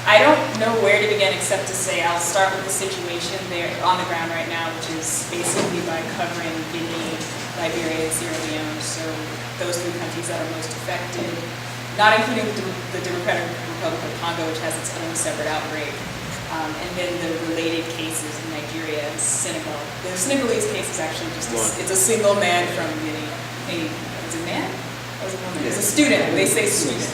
I don't know where to begin except to say I'll start with the situation there on the ground right now, which is basically by covering Guinea, Liberia, and Sierra Leone, so those three countries that are most affected, not including the Democratic Republic of Congo, which has its own separate outbreak, and then the related cases in Nigeria and Senegal. The Senegalese case is actually just it's a single man from Guinea. Is it a man? Or is it a woman? It's a student. They say student.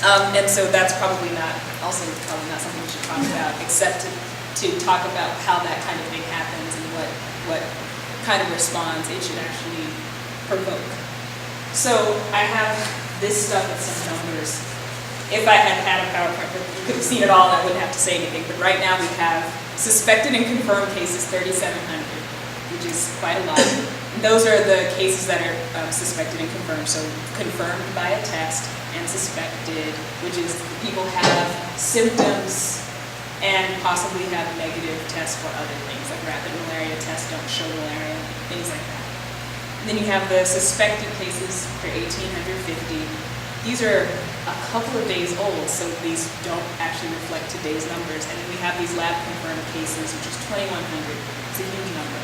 And so that's probably not something we should talk about, except to talk about how that kind of thing happens and what kind of response it should actually provoke. So I have this stuff with some numbers. If I had had a PowerPoint, you could have seen it all and I wouldn't have to say anything. But right now we have suspected and confirmed cases 3,700, which is quite a lot. And those are the cases that are suspected and confirmed. So confirmed by a test, and suspected, which is people have symptoms and possibly have negative tests for other things, like rapid malaria tests don't show malaria, things like that. And then you have the suspected cases for 1,850. These are a couple of days old, so these don't actually reflect today's numbers. And then we have these lab confirmed cases, which is 2,100. It's a huge number.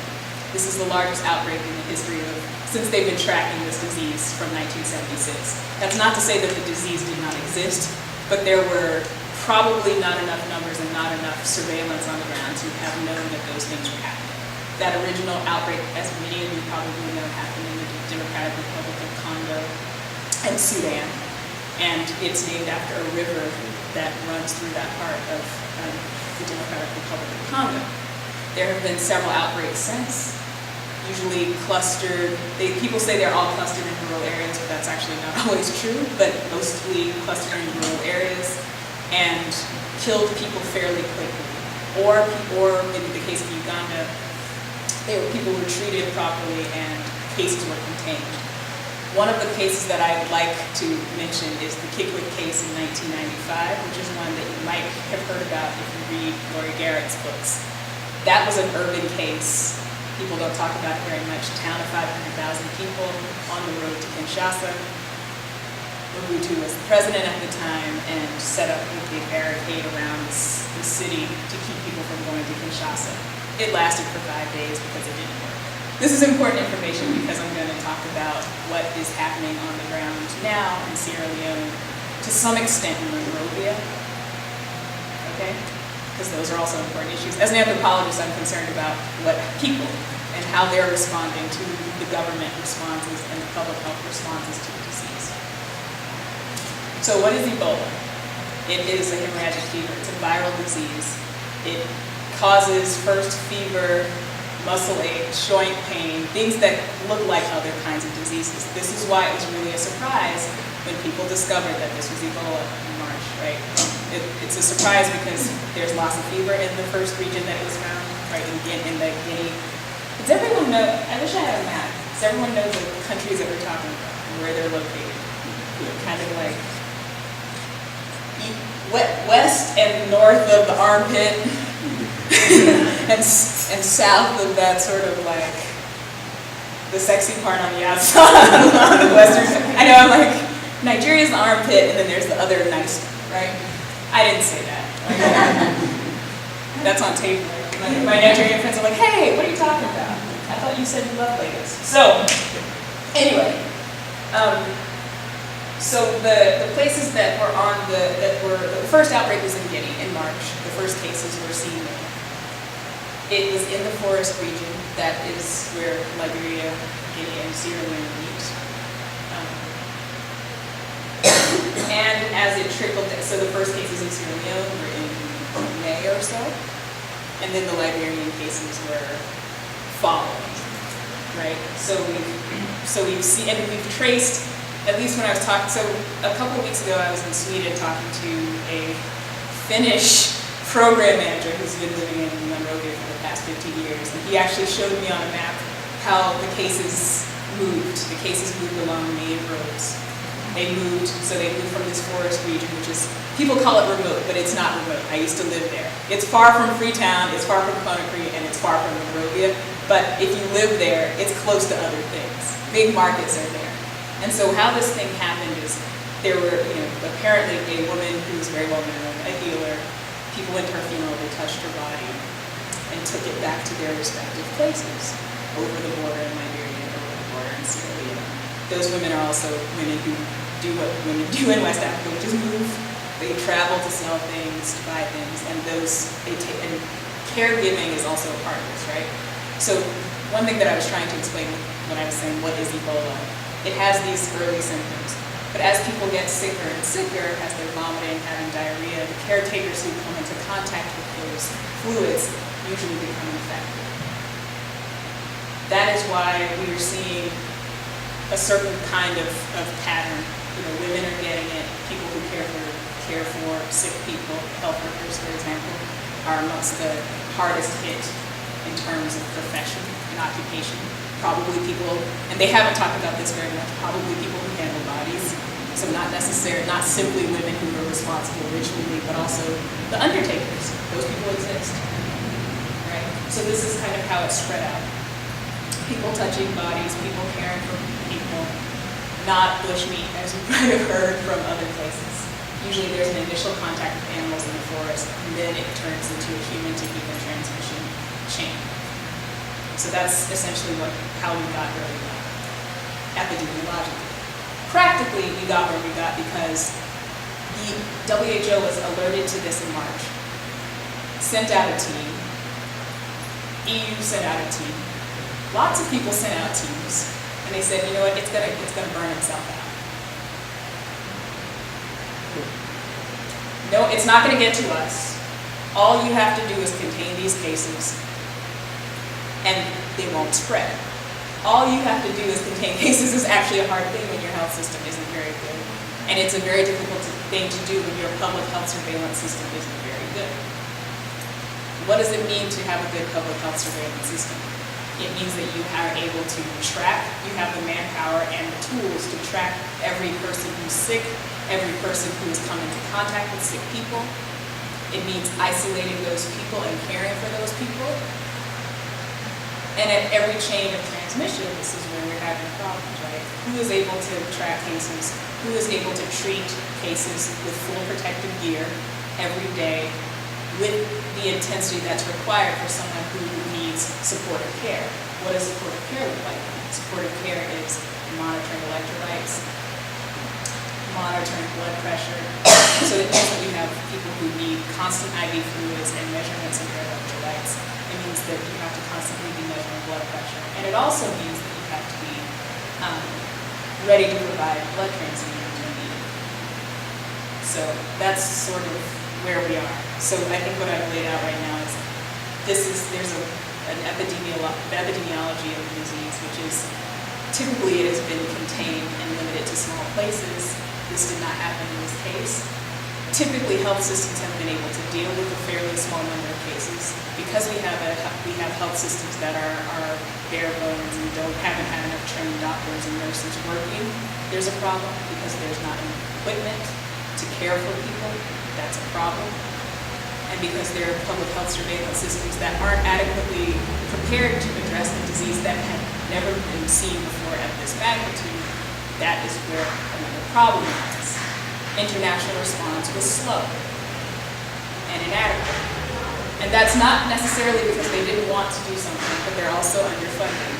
This is the largest outbreak in the history of, since they've been tracking this disease from 1976. That's not to say that the disease did not exist, but there were probably not enough numbers and not enough surveillance on the ground to have known that those things were happening. That original outbreak, as many of you probably know, happened in the Democratic Republic of Congo and Sudan, and it's named after a river that runs through that part of the Democratic Republic of Congo. There have been several outbreaks since, usually clustered. People say they're all clustered in rural areas, but that's actually not always true, but mostly clustered in rural areas and killed people fairly quickly. Or in the case of Uganda, people were treated properly and cases were contained. One of the cases that I'd like to mention is the Kickbook Case in 1995, which is one that you might have heard about if you read Laurie Garrett's books. That was an urban case. People don't talk about it very much. Town of 500,000 people on the road to Kinshasa. Mobutu was the president at the time and set up a big barricade around the city to keep people from going to Kinshasa. It lasted for 5 days because it didn't work. This is important information because I'm going to talk about what is happening on the ground now in Sierra Leone, to some extent in Liberia. Okay? Because those are also important issues. As an anthropologist, I'm concerned about what people and how they're responding to the government responses and the public health responses to the disease. So what is Ebola? It is a hemorrhagic fever. It's a viral disease. It causes first fever, muscle ache, joint pain, things that look like other kinds of diseases. This is why it was really a surprise when people discovered that this was Ebola in March, right? It's a surprise because there's loss of fever in the first region that it was found, right, in the Guinea. Does everyone know, I wish I had a map, does everyone know the countries that we're talking about and where they're located? Kind of like west and north of the armpit and south of that sort of like the sexy part on the outside on the western side. I know, I'm like, Nigeria's the armpit and then there's the other nice, right? I didn't say that. That's on tape. My Nigerian friends are like, hey, what are you talking about? I thought you said you loved Lagos. So, anyway, so the places that were on the first outbreak was in Guinea in March. The first cases were seen there. It was in the forest region. That is where Liberia, Guinea, and Sierra Leone meet. And as it trickled, so the first cases in Sierra Leone were in May or so, and then the Liberian cases were following, right? So we've seen, and we've traced, at least when I was talking, so a couple of weeks ago I was in Sweden talking to a Finnish program manager who's been living in Monrovia for the past 15 years, and he actually showed me on a map how the cases moved. The cases moved along main roads. They moved from this forest region, which is, people call it remote, but it's not remote. I used to live there. It's far from Freetown, it's far from Conakry, and it's far from Monrovia, but if you live there, it's close to other things. Big markets are there. And so how this thing happened is there were, apparently a woman who was people went to her funeral, they touched her body and took it back to their respective places, over the border in Liberia, over the border in Sierra Leone. Those women are also women who do what women do in West Africa, which is move. They travel to sell things, to buy things, and and caregiving is also a part of this, right? So one thing that I was trying to explain when I was saying, what is Ebola? It has these early symptoms. But as people get sicker and sicker, as they're vomiting, having diarrhea, the caretakers who come into contact with those fluids usually become infected. That is why we are seeing a certain kind of pattern. Women are getting it, people who care for sick people, health workers, for example, are amongst the hardest hit in terms of profession and occupation. Probably people, and they haven't talked about this very much, probably people who handle bodies. So not simply women who are responsible ritually, but also the undertakers. Those people exist, right? So this is kind of how it's spread out. People touching bodies, people caring for people, not bushmeat, as you might have heard from other places. Usually there's an initial contact with animals in the forest, and then it turns into a human-to-human transmission chain. So that's essentially how we got where we got, epidemiologically. Practically, we got where we got because the WHO was alerted to this in March, sent out a team, EU sent out a team, lots of people sent out teams, and they said, you know what, it's gonna burn itself out. No, it's not gonna get to us. All you have to do is contain these cases, and they won't spread. All you have to do is contain cases is actually a hard thing when your health system isn't very good. And it's a very difficult thing to do when your public health surveillance system isn't very good. What does it mean to have a good public health surveillance system? It means that you are able to track, you have the manpower and the tools to track every person who's sick, every person who has come into contact with sick people. It means isolating those people and caring for those people. And at every chain of transmission, this is where we're having problems, right? Who is able to track cases? Who is able to treat cases with full protective gear every day with the intensity that's required for someone who needs supportive care? What does supportive care look like? Supportive care is monitoring electrolytes, monitoring blood pressure. So it means that you have people who need constant IV fluids and measurements of their electrolytes. It means that you have to constantly be measuring blood pressure. And it also means that you have to be ready to provide blood transfusions when needed. So that's sort of where we are. So I think what I've laid out right now is there's an epidemiology of the disease, which is typically it has been contained and limited to small places. This did not happen in this case. Typically, health systems have been able to deal with a fairly small number of cases. Because we have health systems that are bare bones and haven't had enough trained doctors and nurses working, there's a problem because there's not enough equipment to care for people. That's a problem. And because there are public health surveillance systems that aren't adequately prepared to address a disease that had never been seen before at this magnitude, that is where another problem lies. International response was slow and inadequate. And that's not necessarily because they didn't want to do something, but they're also underfunded.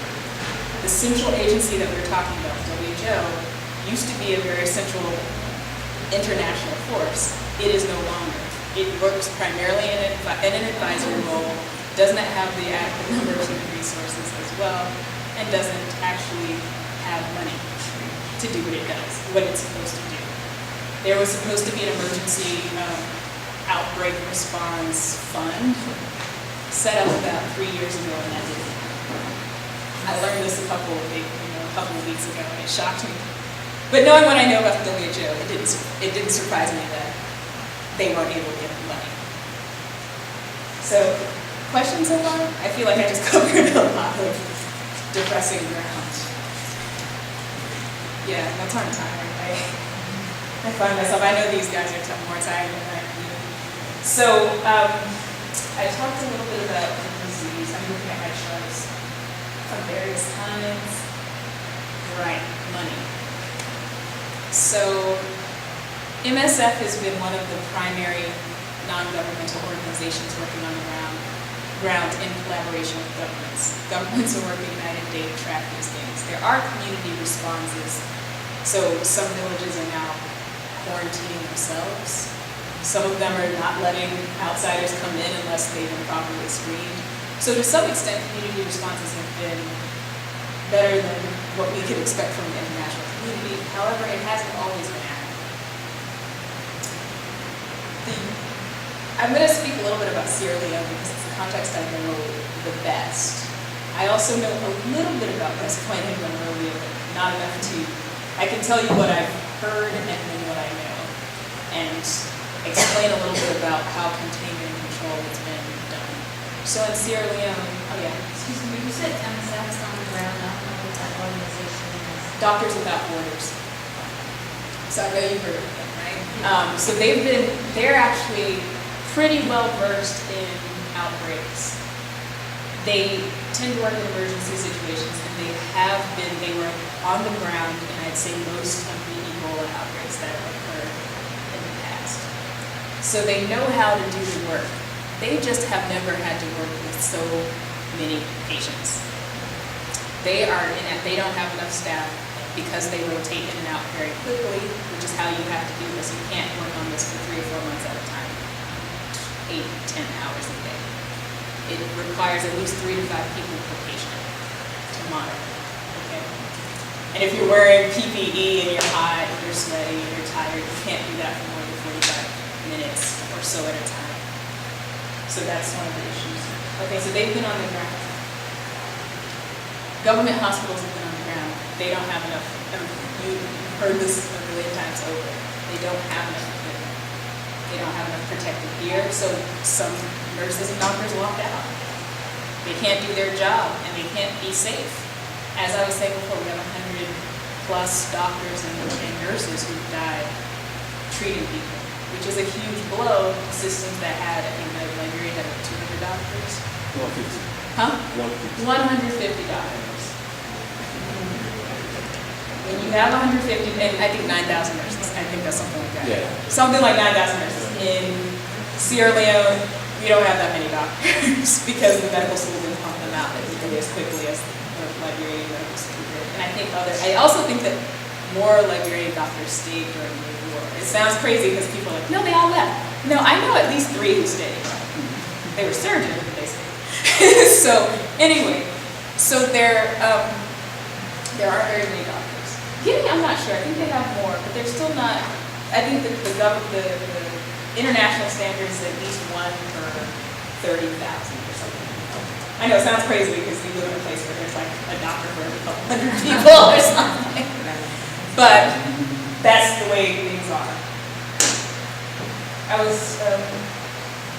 The central agency that we're talking about, WHO, used to be a very central international force. It is no longer. It works primarily in an advisory role, doesn't have the adequate number of human resources as well, and doesn't actually have money to do what it does, what it's supposed to do. There was supposed to be an emergency outbreak response fund set up about 3 years ago, and that didn't happen. I learned this a couple of weeks ago, and it shocked me. But knowing what I know about the WHO, it didn't surprise me that they weren't able to get the money. So, questions so far? I feel like I just covered a lot of depressing ground. Yeah, that's on time. I find myself, I know these guys are more tired than I am. So, I talked a little bit about the disease. I'm looking at my charts from various times. Right, money. So, MSF has been one of the primary non-governmental organizations working on the ground in collaboration with governments. Governments are working night and day to track these things. There are community responses. So some villages are now quarantining themselves. Some of them are not letting outsiders come in unless they've been properly screened. So to some extent, community responses have been better than what we could expect from the international community. However, it hasn't always been accurate. I'm going to speak a little bit about Sierra Leone because it's the context I know the best. I also know a little bit about West Point and Monrovia, but not enough to, I can tell you what I've heard and then what I know, and explain a little bit about how containment and control has been done. So in Sierra Leone, oh yeah. Excuse me, you said MSF's on the ground. I don't know what that organization is. Doctors Without Borders. So I know you've heard of them, right? So they're actually pretty well versed in outbreaks. They tend to work in emergency situations, and they were on the ground, and I'd say most of the Ebola outbreaks that have occurred in the past. So they know how to do the work. They just have never had to work with so many patients. They don't have enough staff because they rotate in and out very quickly, which is how you have to do this. You can't work on this for 3 or 4 months at a time, 8, 10 hours a day. It requires at least 3 to 5 people per patient to monitor, okay? And if you're wearing PPE and you're hot, if you're sweaty, and you're tired, you can't do that for more than 45 minutes or so at a time. So that's one of the issues. Okay, so they've been on the ground. Government hospitals have been on the ground. They don't have enough, you've heard this a million times over. They don't have enough equipment. They don't have enough protective gear, so some nurses and doctors walked out. They can't do their job, and they can't be safe. As I was saying before, we have 100 plus doctors and nurses who've died treating people, which is a huge blow to systems that had, I think, Liberia had 200 doctors. 150. Huh? 150. 150 doctors. When you have 150, and I think 9,000 nurses, I think that's something like that. Yeah. Something like 9,000 nurses. In Sierra Leone, we don't have that many doctors because the medical school didn't pump them out as quickly as the Liberian medical school did. And I also think that more Liberian doctors stayed during the war. It sounds crazy because people are like, no, they all left. No, I know at least 3 who stayed. They were surgeons, but they stayed. So anyway, there aren't very many doctors. Guinea, I'm not sure. I think they have more, but they're still not. I think the international standard is at least 1 per 30,000 or something. I know it sounds crazy because we live in a place where there's like a doctor for every couple hundred people or something. But that's the way things are. I was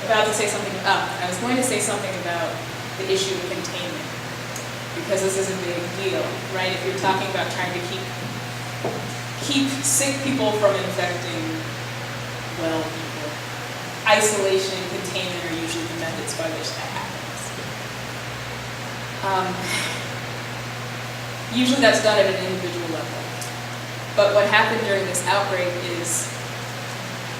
about to say something. I was going to say something about the issue of containment, because this is a big deal, right? If you're talking about trying to keep sick people from infecting well people, isolation and containment are usually the methods by which that happens. Usually that's done at an individual level. But what happened during this outbreak is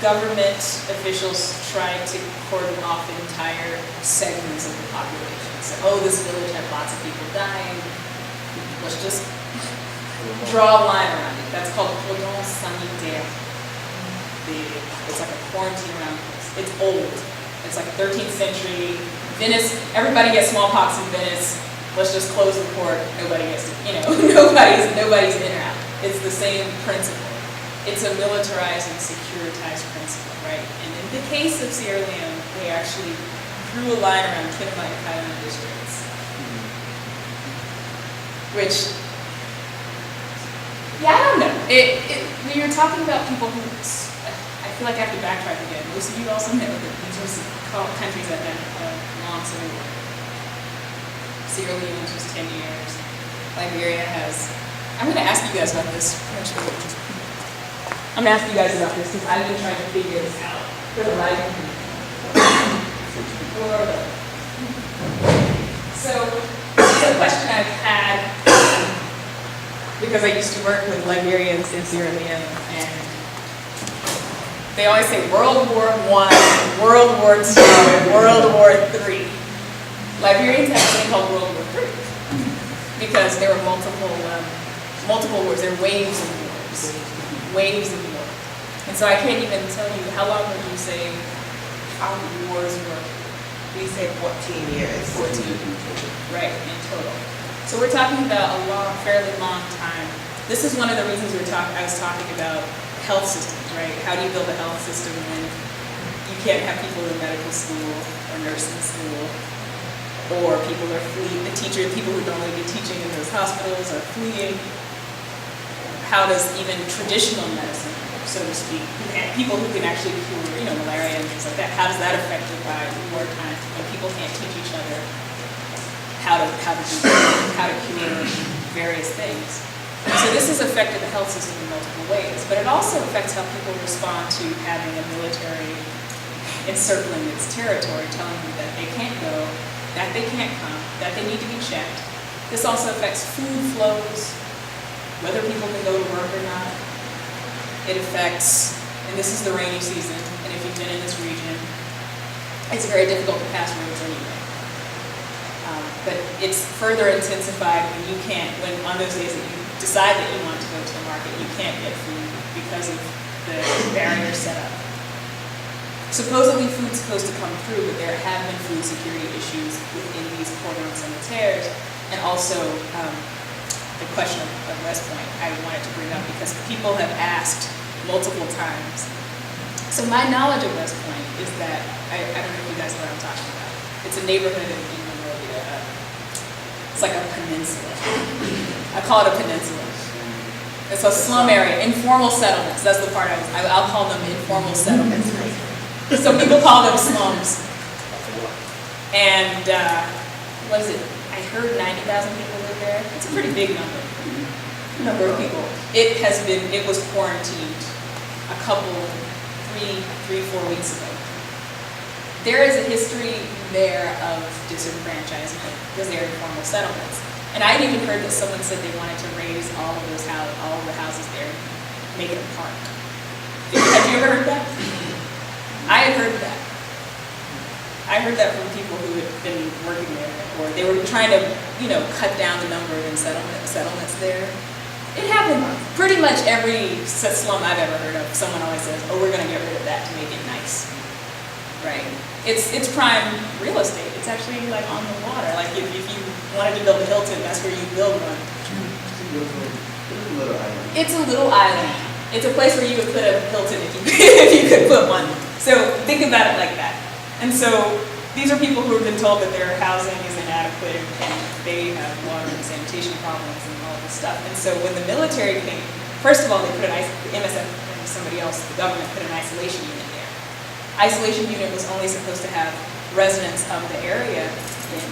government officials tried to cordon off entire segments of the population. So, oh, this village had lots of people dying. Let's just draw a line around it. That's called cordon sanitaire. It's like a quarantine around this. It's old. It's like 13th century. Venice, everybody gets smallpox in Venice. Let's just close the port. Nobody gets, nobody's in or out. It's the same principle. It's a militarized and securitized principle, right? And in the case of Sierra Leone, they actually drew a line around Kickbook Case districts, which, I don't know. When you're talking about people who, I feel like I have to backtrack again. Most of you also know that these are countries that have long civil war. Sierra Leone was 10 years. Liberia has. I'm going to ask you guys about this. I'm going to ask you guys about this because I've been trying to figure this out for the life of me. So, it's a question I've had because I used to work with Liberians in Sierra Leone, and they always say World War I, World War II and World War III. Liberians have something called World War III because there were multiple wars. There were waves of wars. Waves of war. And so I can't even tell you, how long would you say our wars were? We say 14 years. 14. Right, in total. So we're talking about a fairly long time. This is one of the reasons I was talking about health systems, right? How do you build a health system when you can't have people in medical school or nursing school, or people are fleeing, people who don't really be teaching in those hospitals are fleeing. How does even traditional medicine, so to speak, people who can actually cure, malaria and things like that, how is that affected by wartime when people can't teach each other how to cure various things? So this has affected the health system in multiple ways, but it also affects how people respond to having a military encircling its territory, telling them that they can't go, that they can't come, that they need to be checked. This also affects food flows, whether people can go to work or not. It affects, and this is the rainy season, and if you've been in this region, it's very difficult to pass roads anyway. But it's further intensified when on those days that you decide that you want to go to the market, you can't get food because of the barriers set up. Supposedly food's supposed to come through, but there have been food security issues within these cordons sanitaires, and also the question of West Point I wanted to bring up because people have asked multiple times. So my knowledge of West Point is that, I don't know if you guys know what I'm talking about. It's a neighborhood in Liberia. It's like a peninsula. I call it a peninsula. It's a slum area, informal settlements. That's the part I'll call them informal settlements. Some people call them slums. And what is it? I heard 90,000 people live there. It's a pretty big number of people. It was quarantined a couple, 4 weeks ago. There is a history there of disenfranchisement because they're informal settlements. And I had even heard that someone said they wanted to raise all of the houses there, make it a park. Have you ever heard that? I had heard that. I heard that from people who had been working there, or they were trying to, cut down the number of settlements there. It happened pretty much every slum I've ever heard of. Someone always says, "Oh, we're going to get rid of that to make it nice." Right? It's prime real estate. It's actually like on the water. Like if you wanted to build a Hilton, that's where you build one. It's a little island. It's a place where you would put a Hilton if you could put one. So think about it like that. And so these are people who have been told that their housing is inadequate and they have water and sanitation problems and all this stuff. And so when the military came, first of all, they put MSF and somebody else, the government, put an isolation unit there. Isolation unit was only supposed to have residents of the area in,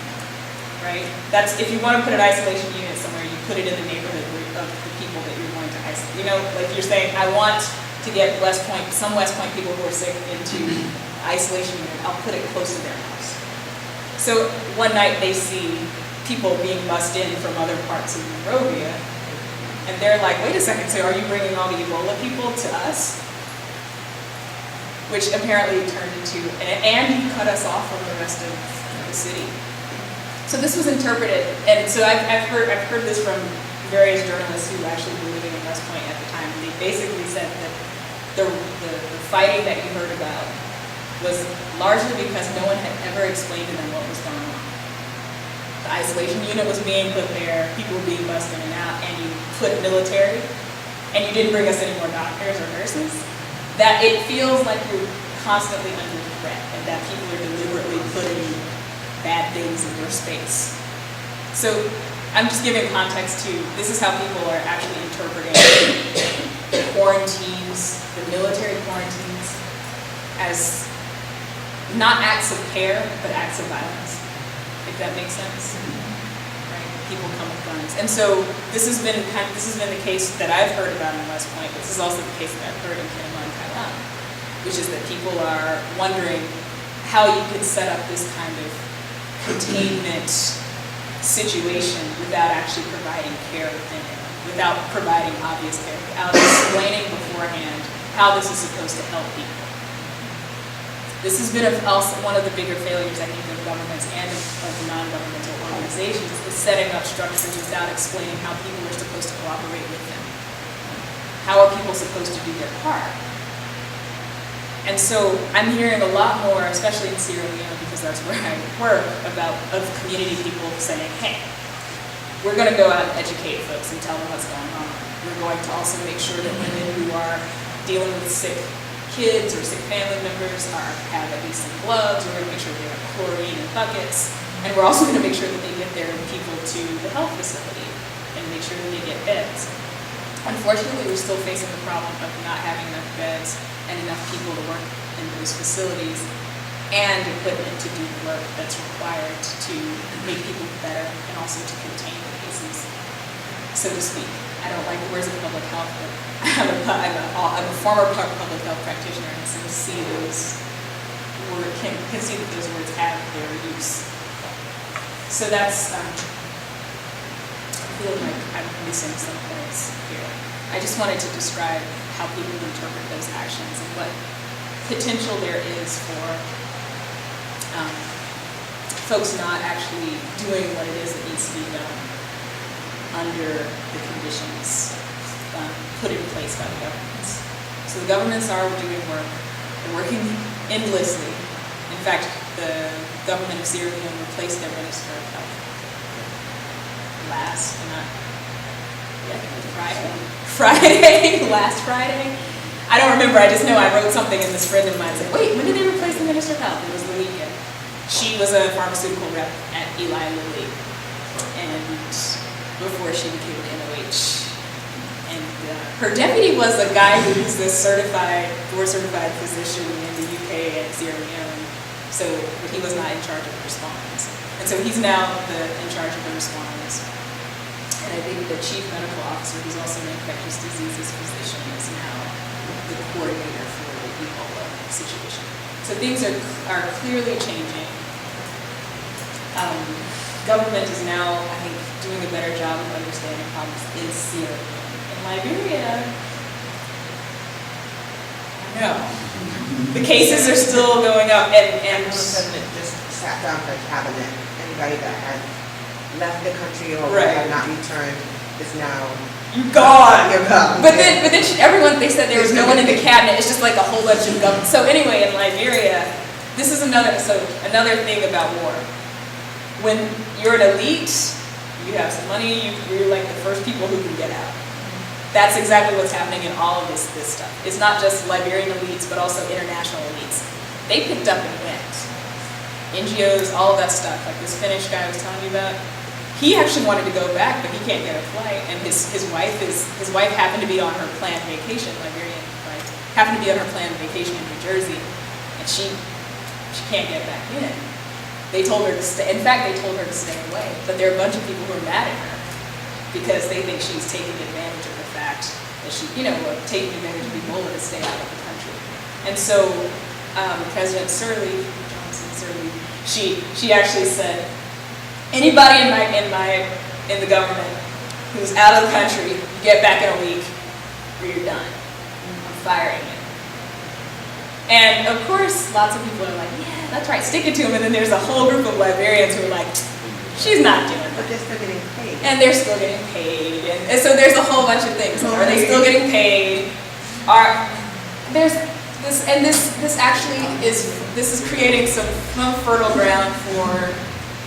right? That's, if you want to put an isolation unit somewhere, you put it in the neighborhood of the people that you're going to isolate. Like you're saying, I want to get some West Point people who are sick into isolation unit, I'll put it close to their house. So one night they see people being bussed in from other parts of Monrovia, and they're like, wait a second, so are you bringing all the Ebola people to us? Which apparently turned into, and you cut us off from the rest of the city. So this was interpreted, and so I've heard this from various journalists who actually were living in West Point at the time. They basically said that the fighting that you heard about was largely because no one had ever explained to them what was going on. The isolation unit was being put there, people were being bussed in and out, and you put military, and you didn't bring us any more doctors or nurses. That it feels like you're constantly under threat, and that people are deliberately putting bad things in your space. So I'm just giving context to, this is how people are actually interpreting the quarantines, the military quarantines, as not acts of care, but acts of violence, if that makes sense. Right? People come with guns. And so this has been the case that I've heard about in West Point. This is also the case that I've heard in Panama and Taiwan, which is that people are wondering how you could set up this kind of containment situation without actually providing care within it, without providing obvious care, without explaining beforehand how this is supposed to help people. This has been also one of the bigger failures, I think, of governments and of non-governmental organizations, is setting up structures without explaining how people are supposed to cooperate with them. How are people supposed to do their part? And so I'm hearing a lot more, especially in Sierra Leone, because that's where I work, of community people saying, hey, we're going to go out and educate folks and tell them what's going on. We're going to also make sure that women who are dealing with sick kids or sick family members have at least some gloves. We're going to make sure they have chlorine in buckets. And we're also going to make sure that they get their people to the health facility and make sure that they get beds. Unfortunately, we're still facing the problem of not having enough beds and enough people to work in those facilities and equipment to do the work that's required to make people better and also to contain the cases, so to speak. I don't like the words of public health, but I'm a former public health practitioner, and so see those can see that those words have their use. So that's, I feel like I'm missing some points here. I just wanted to describe how people interpret those actions and what potential there is for folks not actually doing what it is that needs to be done under the conditions put in place by the governments. So the governments are doing work. They're working endlessly. In fact, the government of Sierra Leone replaced their Minister of Health last Friday. I don't remember, I just know I wrote something in this friend of mine said, wait, when did they replace the Minister of Health? It was the weekend. She was a pharmaceutical rep at Eli Lilly, and before she became an NOH. And her deputy was a guy who's a board-certified physician in the UK at Sierra Leone, so he was not in charge of the response. And so he's now in charge of the response. And I think the chief medical officer, who's also an infectious diseases physician, is now the coordinator for the Ebola situation. So things are clearly changing. Government is now, I think, doing a better job of understanding problems in Sierra Leone. In Liberia, no. The cases are still going up, and the president just sat down for a cabinet. Anybody that had left the country or had not returned is now gone. You're gone. But then they said there was no one in the cabinet. It's just like a whole bunch of government. So anyway, in Liberia, this is another thing about war. When you're an elite, you have some money, you're like the first people who can get out. That's exactly what's happening in all of this stuff. It's not just Liberian elites, but also international elites. They picked up and went. NGOs, all of that stuff, like this Finnish guy I was telling you about, he actually wanted to go back, but he can't get a flight. And his wife happened to be on her planned vacation, Liberian wife, happened to be on her planned vacation in New Jersey, and she can't get back in. They told her to stay. In fact, they told her to stay away. But there are a bunch of people who are mad at her because they think she's taking advantage of the fact that she, taking advantage of Ebola to stay out of the country. And so President Johnson Sirleaf, she actually said, anybody in the government who's out of the country, you get back in a week or you're done. I'm firing you. And of course, lots of people are like, yeah, that's right, stick it to him. And then there's a whole group of Liberians who are like, she's not doing it. But they're still getting paid. And they're still getting paid. And so there's a whole bunch of things. Are they still getting paid? This actually is creating some fertile ground for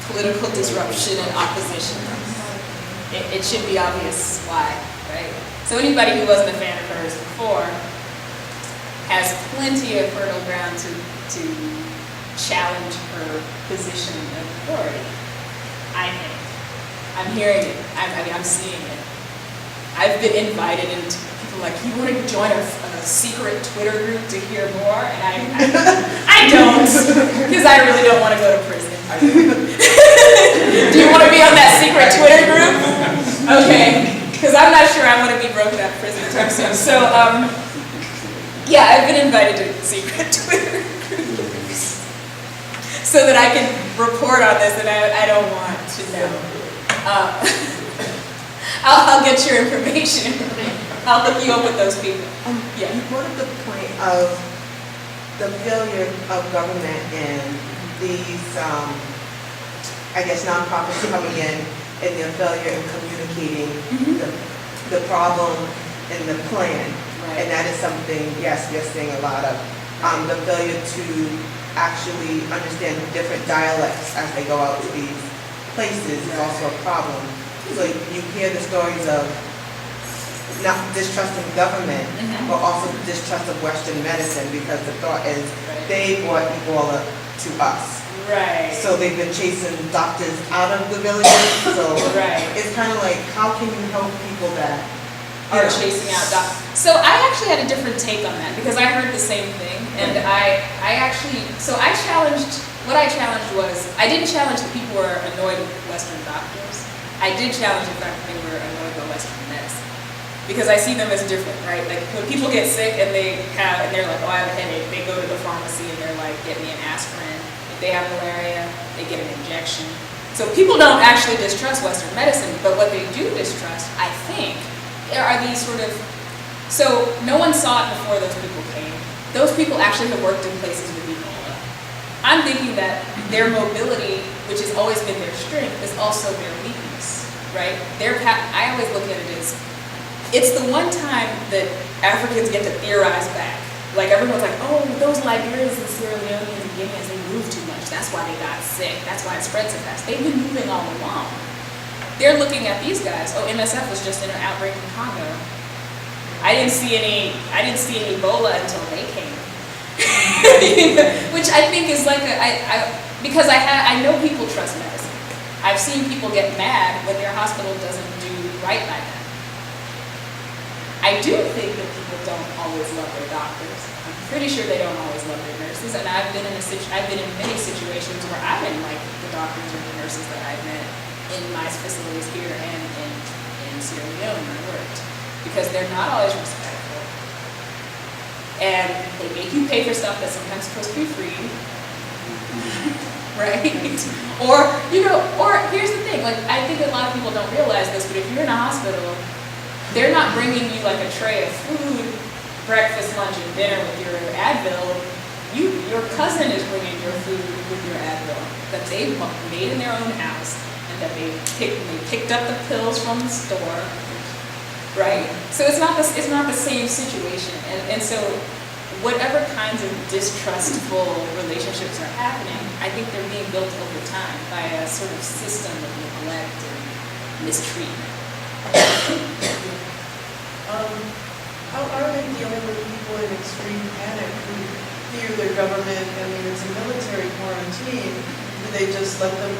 political disruption and opposition. It should be obvious why, right? So anybody who wasn't a fan of hers before has plenty of fertile ground to challenge her position of authority, I think. I'm hearing it. I'm seeing it. I've been invited into people like, you want to join a secret Twitter group to hear more? And I don't, because I really don't want to go to prison. Do you want to be on that secret Twitter group? Okay, because I'm not sure I want to be broken out of prison anytime soon. So, yeah, I've been invited to secret Twitter groups so that I can report on this, and I don't want to know. I'll get your information. I'll hook you up with those people. Yeah. You brought up the point of the failure of government and these, I guess, nonprofits coming in and their failure in communicating the problem and the plan. Right. And that is something, yes, we're seeing a lot of. The failure to actually understand different dialects as they go out to these places is also a problem. So you hear the stories of not distrusting government, but also the distrust of Western medicine, because the thought is they brought Ebola to us. Right. So they've been chasing doctors out of the villages. So it's kind of like, how can you help people that are chasing out doctors? So I actually had a different take on that, because I heard the same thing, and I challenged, what I challenged was, I didn't challenge that people were annoyed with Western doctors. I did challenge the fact that they were annoyed by Western medicine, because I see them as different, right? Like when people get sick and they're like, oh, I have a headache, they go to the pharmacy and they're like, get me an aspirin. If they have malaria, they get an injection. So people don't actually distrust Western medicine, but what they do distrust, I think, there are these sort of, so no one saw it before those people came. Those people actually have worked in places with Ebola. I'm thinking that their mobility, which has always been their strength, is also their weakness, right? I always look at it as, it's the one time that Africans get to theorize back. Like everyone's like, oh, those Liberians and Sierra Leone and Guineans, they move too much. That's why they got sick. That's why it spread so fast. They've been moving all along. They're looking at these guys. Oh, MSF was just in an outbreak in Congo. I didn't see any Ebola until they came. Which I think is like because I know people trust medicine. I've seen people get mad when their hospital doesn't do right by them. I do think that people don't always love their doctors. I'm pretty sure they don't always love their nurses, and I've been in many situations where I didn't like the doctors or the nurses that I met in my facilities here and in Sierra Leone where I worked, because they're not always respectful. And they make you pay for stuff that's sometimes supposed to be free. Right? Or here's the thing, like I think a lot of people don't realize this, but if you're in a hospital, they're not bringing you like a tray of food, breakfast, lunch, and dinner with your Advil. Your cousin is bringing your food with your Advil that they've made in their own house, and that they picked up the pills from the store, right? So it's not the same situation, and so whatever kinds of distrustful relationships are happening, I think they're being built over time by a sort of system of neglect and mistreatment. How are they dealing with people in extreme panic who fear their government? I mean, it's a military quarantine. Do they just let them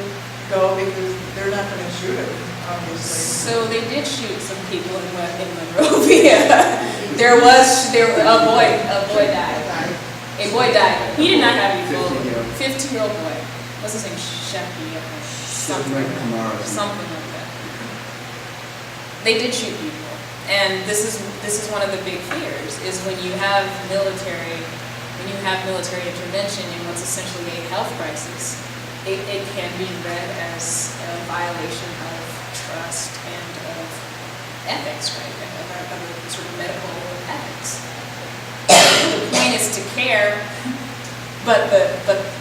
go because they're not going to shoot them, obviously? So they did shoot some people in Monrovia. A boy died. A boy died. He did not have Ebola. 15-year-old boy. What's his name? Sheppy. Something like that. They did shoot people. And this is one of the big fears, is when you have military intervention in what's essentially a health crisis, it can be read as a violation of trust and of ethics, right? Of sort of medical ethics. The point is to care, but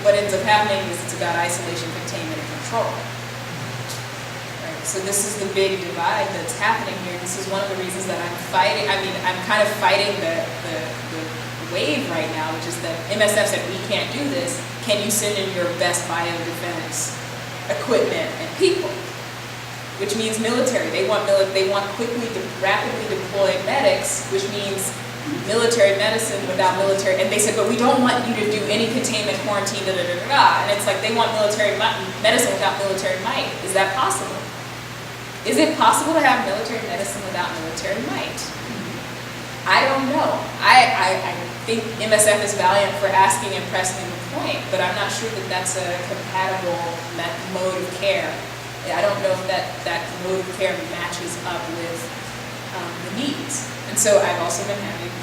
what ends up happening is it's about isolation, containment, and control. So this is the big divide that's happening here. This is one of the reasons that I'm fighting. I mean, I'm kind of fighting the wave right now, which is that MSF said, we can't do this. Can you send in your best biodefense equipment and people? Which means military. They want quickly, rapidly deployed medics, which means military medicine without military. And they said, but we don't want you to do any containment, quarantine, da da da da da. And it's like they want military medicine without military might. Is that possible? Is it possible to have military medicine without military might? I don't know. I think MSF is valiant for asking and pressing the point, but I'm not sure that that's a compatible mode of care. I don't know if that mode of care matches up with the needs. And so I've also been having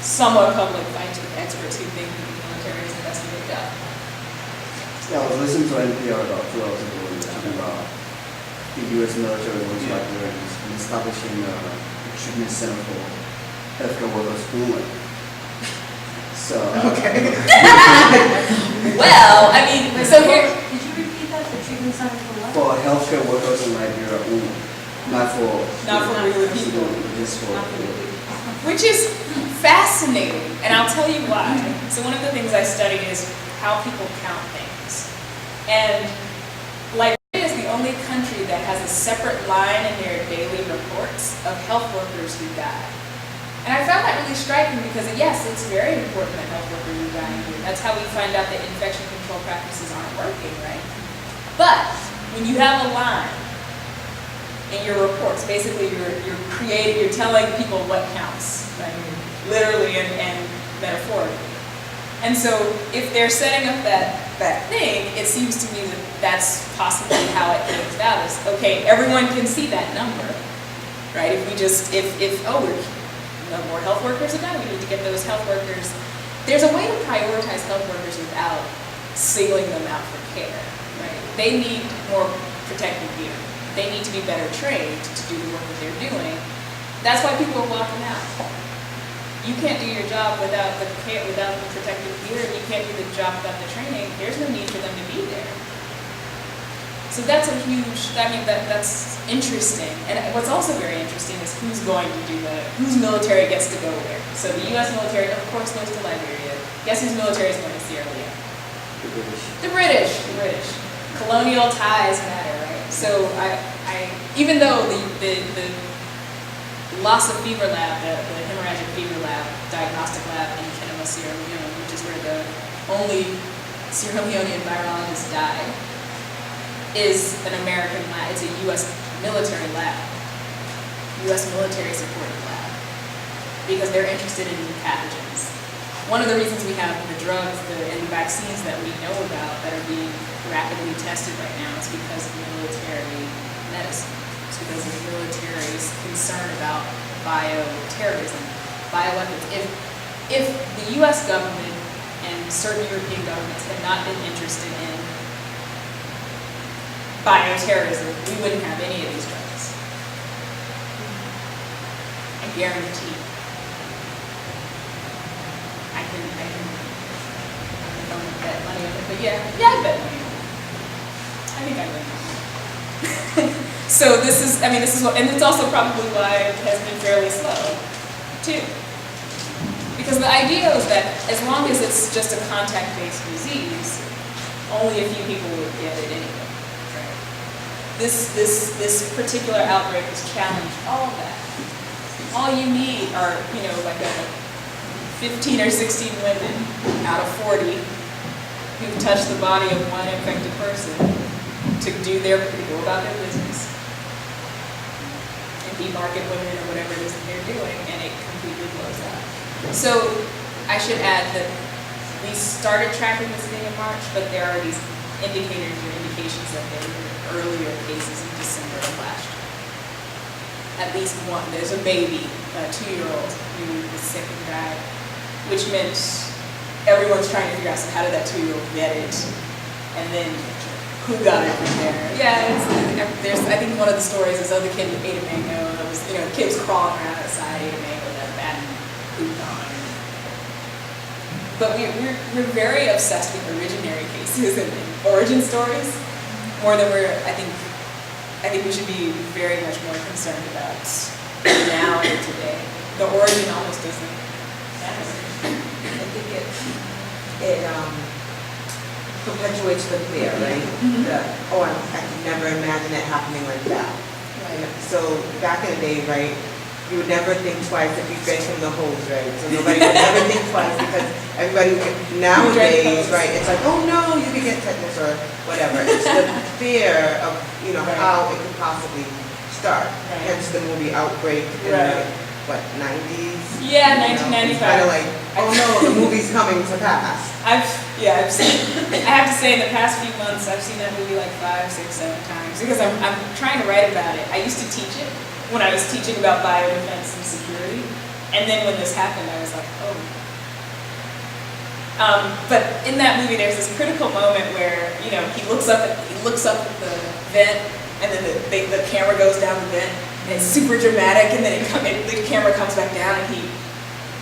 somewhat public fights with experts who think that the military is the best way to go. Yeah, I was listening to NPR about 2 hours ago and talking about the U.S. military was Liberians and establishing a treatment center for healthcare workers only. So, Okay. Well, I mean, so here, Did you repeat that, the treatment center for what? for healthcare workers in Liberia, not for real people. just for Which is fascinating, and I'll tell you why. So one of the things I studied is how people count things. And Liberia is the only country that has a separate line in their daily reports of health workers who die. And I found that really striking because, yes, it's very important that health workers are dying here. That's how we find out that infection control practices aren't working, right? But when you have a line in your reports, basically you're telling people what counts, right? Literally and metaphorically. And so if they're setting up that thing, it seems to me that that's possibly how it came about is, okay, everyone can see that number, right? If we just, more health workers are done, we need to get those health workers. There's a way to prioritize health workers without singling them out for care, right? They need more protective gear. They need to be better trained to do the work that they're doing. That's why people are walking out. You can't do your job without the protective gear, and you can't do the job without the training. There's no need for them to be there. So that's that's interesting. And what's also very interesting is who's going to do whose military gets to go where. So the U.S. military, of course, goes to Liberia. Guess whose military is going to Sierra Leone? The British. Colonial ties matter, right? So even though the Lassa fever lab, the hemorrhagic fever lab, diagnostic lab in Guinea, Sierra Leone, which is where the only Sierra Leonean virologists die, is an American lab. It's a U.S. military lab, U.S. military supported lab, because they're interested in new pathogens. One of the reasons we have the drugs and the vaccines that we know about that are being rapidly tested right now is because of military medicine. It's because of the military's concern about bioterrorism, bioweapons. If the U.S. government and certain European governments had not been interested in bioterrorism, we wouldn't have any of these drugs. I guarantee. I can bet money on it, but yeah, I bet money on it. I think I win. So this is what, and it's also probably why it has been fairly slow, too. Because the idea is that as long as it's just a contact-based disease, only a few people would get it anyway. This particular outbreak has challenged all of that. All you need are, like 15 or 16 women out of 40 who've touched the body of one infected person to go about their business and demarket women or whatever it is that they're doing, and it completely blows up. So I should add that we started tracking this thing in March, but there are these indicators or indications that there were earlier cases in December of last year. At least one. There's a baby, a 2-year-old, who was sick and died, which meant everyone's trying to figure out, so how did that 2-year-old get it? And then who got it from there? Yeah, I think one of the stories is, the kid ate a mango, and it was, the kid was crawling around outside, ate a mango, that bad poop on it. But we're very obsessed with originary cases and origin stories, more than I think we should be very much more concerned about now and today. The origin almost doesn't matter. I think it perpetuates the fear, right? I could never imagine it happening like that. Right. So back in the day, right, you would never think twice if you drank from the hose, right? So nobody would never think twice because everybody nowadays, right, it's like, oh no, you could get tetanus or whatever. It's the fear of, how it could possibly start. Right. Hence the movie Outbreak in the 90s? Yeah, 1995. It's kind of like, oh no, the movie's coming to pass. I've seen, I have to say in the past few months, I've seen that movie like 5, 6, 7 times because I'm trying to write about it. I used to teach it when I was teaching about biodefense and security. And then when this happened, I was like, oh. But in that movie, there's this critical moment where, he looks up at the vent, and then the camera goes down the vent, and it's super dramatic, and then the camera comes back down, and he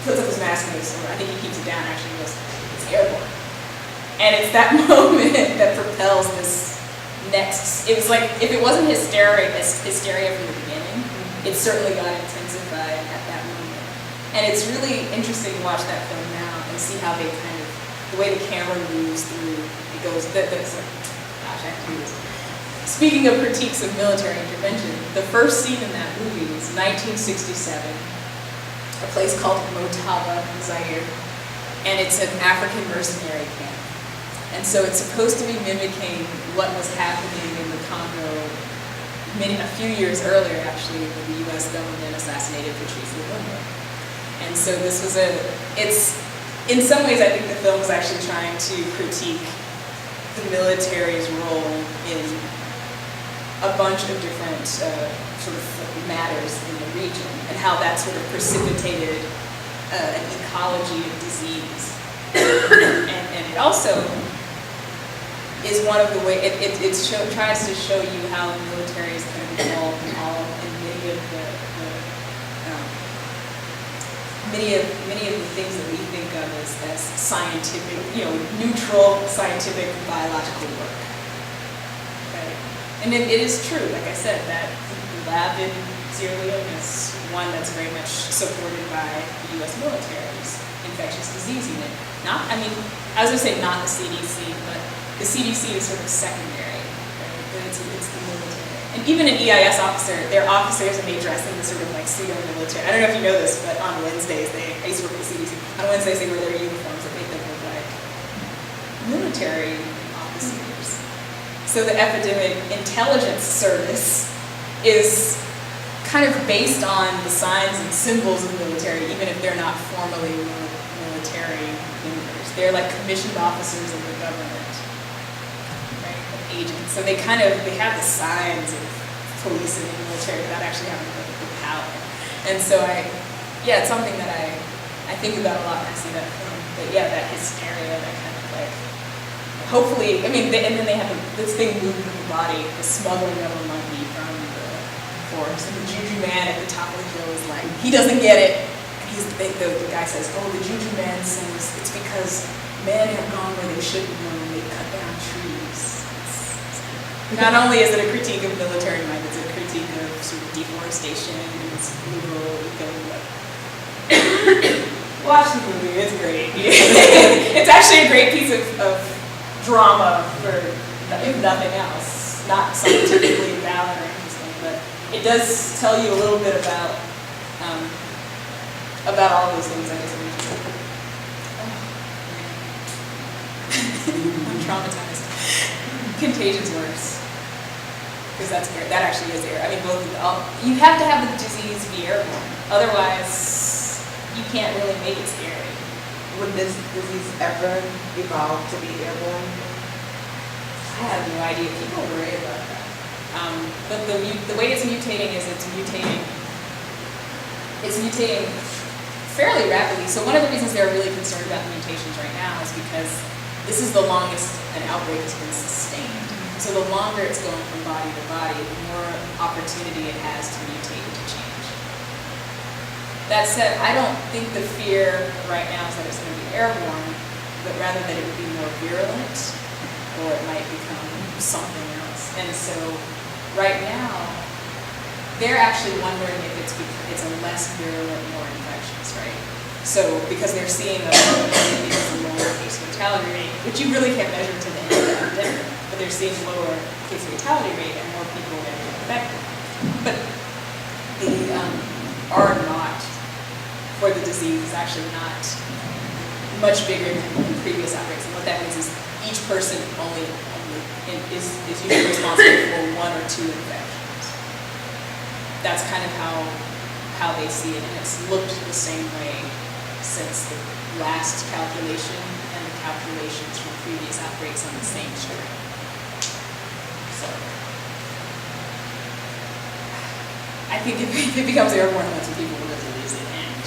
puts up his mask and goes, or I think he keeps it down actually, he goes, it's airborne. And it's that moment that propels this next, it was like, if it wasn't hysteria from the beginning, it certainly got intensified at that moment. And it's really interesting to watch that film now and see how they kind of, the way the camera moves through, it goes, gosh, I have to do this. Speaking of critiques of military intervention, the first scene in that movie is 1967, a place called Motaba in Zaire, and it's an African mercenary camp. And so it's supposed to be mimicking what was happening in the Congo a few years earlier, actually, when the U.S. government assassinated Patrice Lumumba. And so this was in some ways, I think the film was actually trying to critique the military's role in a bunch of different sort of matters in the region, and how that sort of precipitated an ecology of disease. And it also is one of the ways, tries to show you how the military is kind of involved in many of the things that we think of as scientific, neutral scientific biological work. Okay? And it is true, like I said, that the lab in Sierra Leone is one that's very much supported by the U.S. military's infectious disease unit. I was going to say not the CDC, but the CDC is sort of secondary, right? But it's the military. And even an EIS officer, they're officers and they dress in the sort of like pseudo-military. I don't know if you know this, but on Wednesdays, I used to work at the CDC, on Wednesdays they wear their uniforms that make them look like military officers. So the Epidemic Intelligence Service is kind of based on the signs and symbols of the military, even if they're not formally military members. They're like commissioned officers of the government, right, of agents. So they have the signs of police and the military without actually having the power. And so it's something that I think about a lot when I see that film. But yeah, that hysteria, that kind of like, hopefully, and then they have this thing moving in the body, the smuggling of a monkey from the forest. And the juju man at the top of the hill is like, he doesn't get it. The guy says, oh, the juju man says it's because men have gone where they shouldn't go and they cut down trees. Not only is it a critique of military might, it's a critique of sort of deforestation and it's liberal eco. Watch the movie, it's great. It's actually a great piece of drama for, if nothing else. Not scientifically valid or interesting, but it does tell you a little bit about all those things I just mentioned. I'm traumatized. Contagion's worse. Because that actually is air. Both of them. You have to have the disease be airborne. Otherwise, you can't really make it scary. Would this disease ever evolve to be airborne? I have no idea. People worry about that. But the way it's mutating is it's mutating fairly rapidly. So one of the reasons they're really concerned about the mutations right now is because this is the longest an outbreak has been sustained. So the longer it's going from body to body, the more opportunity it has to mutate and to change. That said, I don't think the fear right now is that it's going to be airborne, but rather that it would be more virulent, or it might become something else. And so right now, they're actually wondering if it's a less virulent, more infectious, right? So because they're seeing a lower case fatality rate, which you really can't measure to the end of the epidemic, but they're seeing lower case fatality rate and more people getting infected. But the R naught for the disease is actually not much bigger than previous outbreaks. And what that means is each person is usually responsible for 1 or 2 infections. That's kind of how they see it, and it's looked the same way since the last calculation and the calculations from previous outbreaks on the same strain. So I think if it becomes airborne, lots of people will lose it, and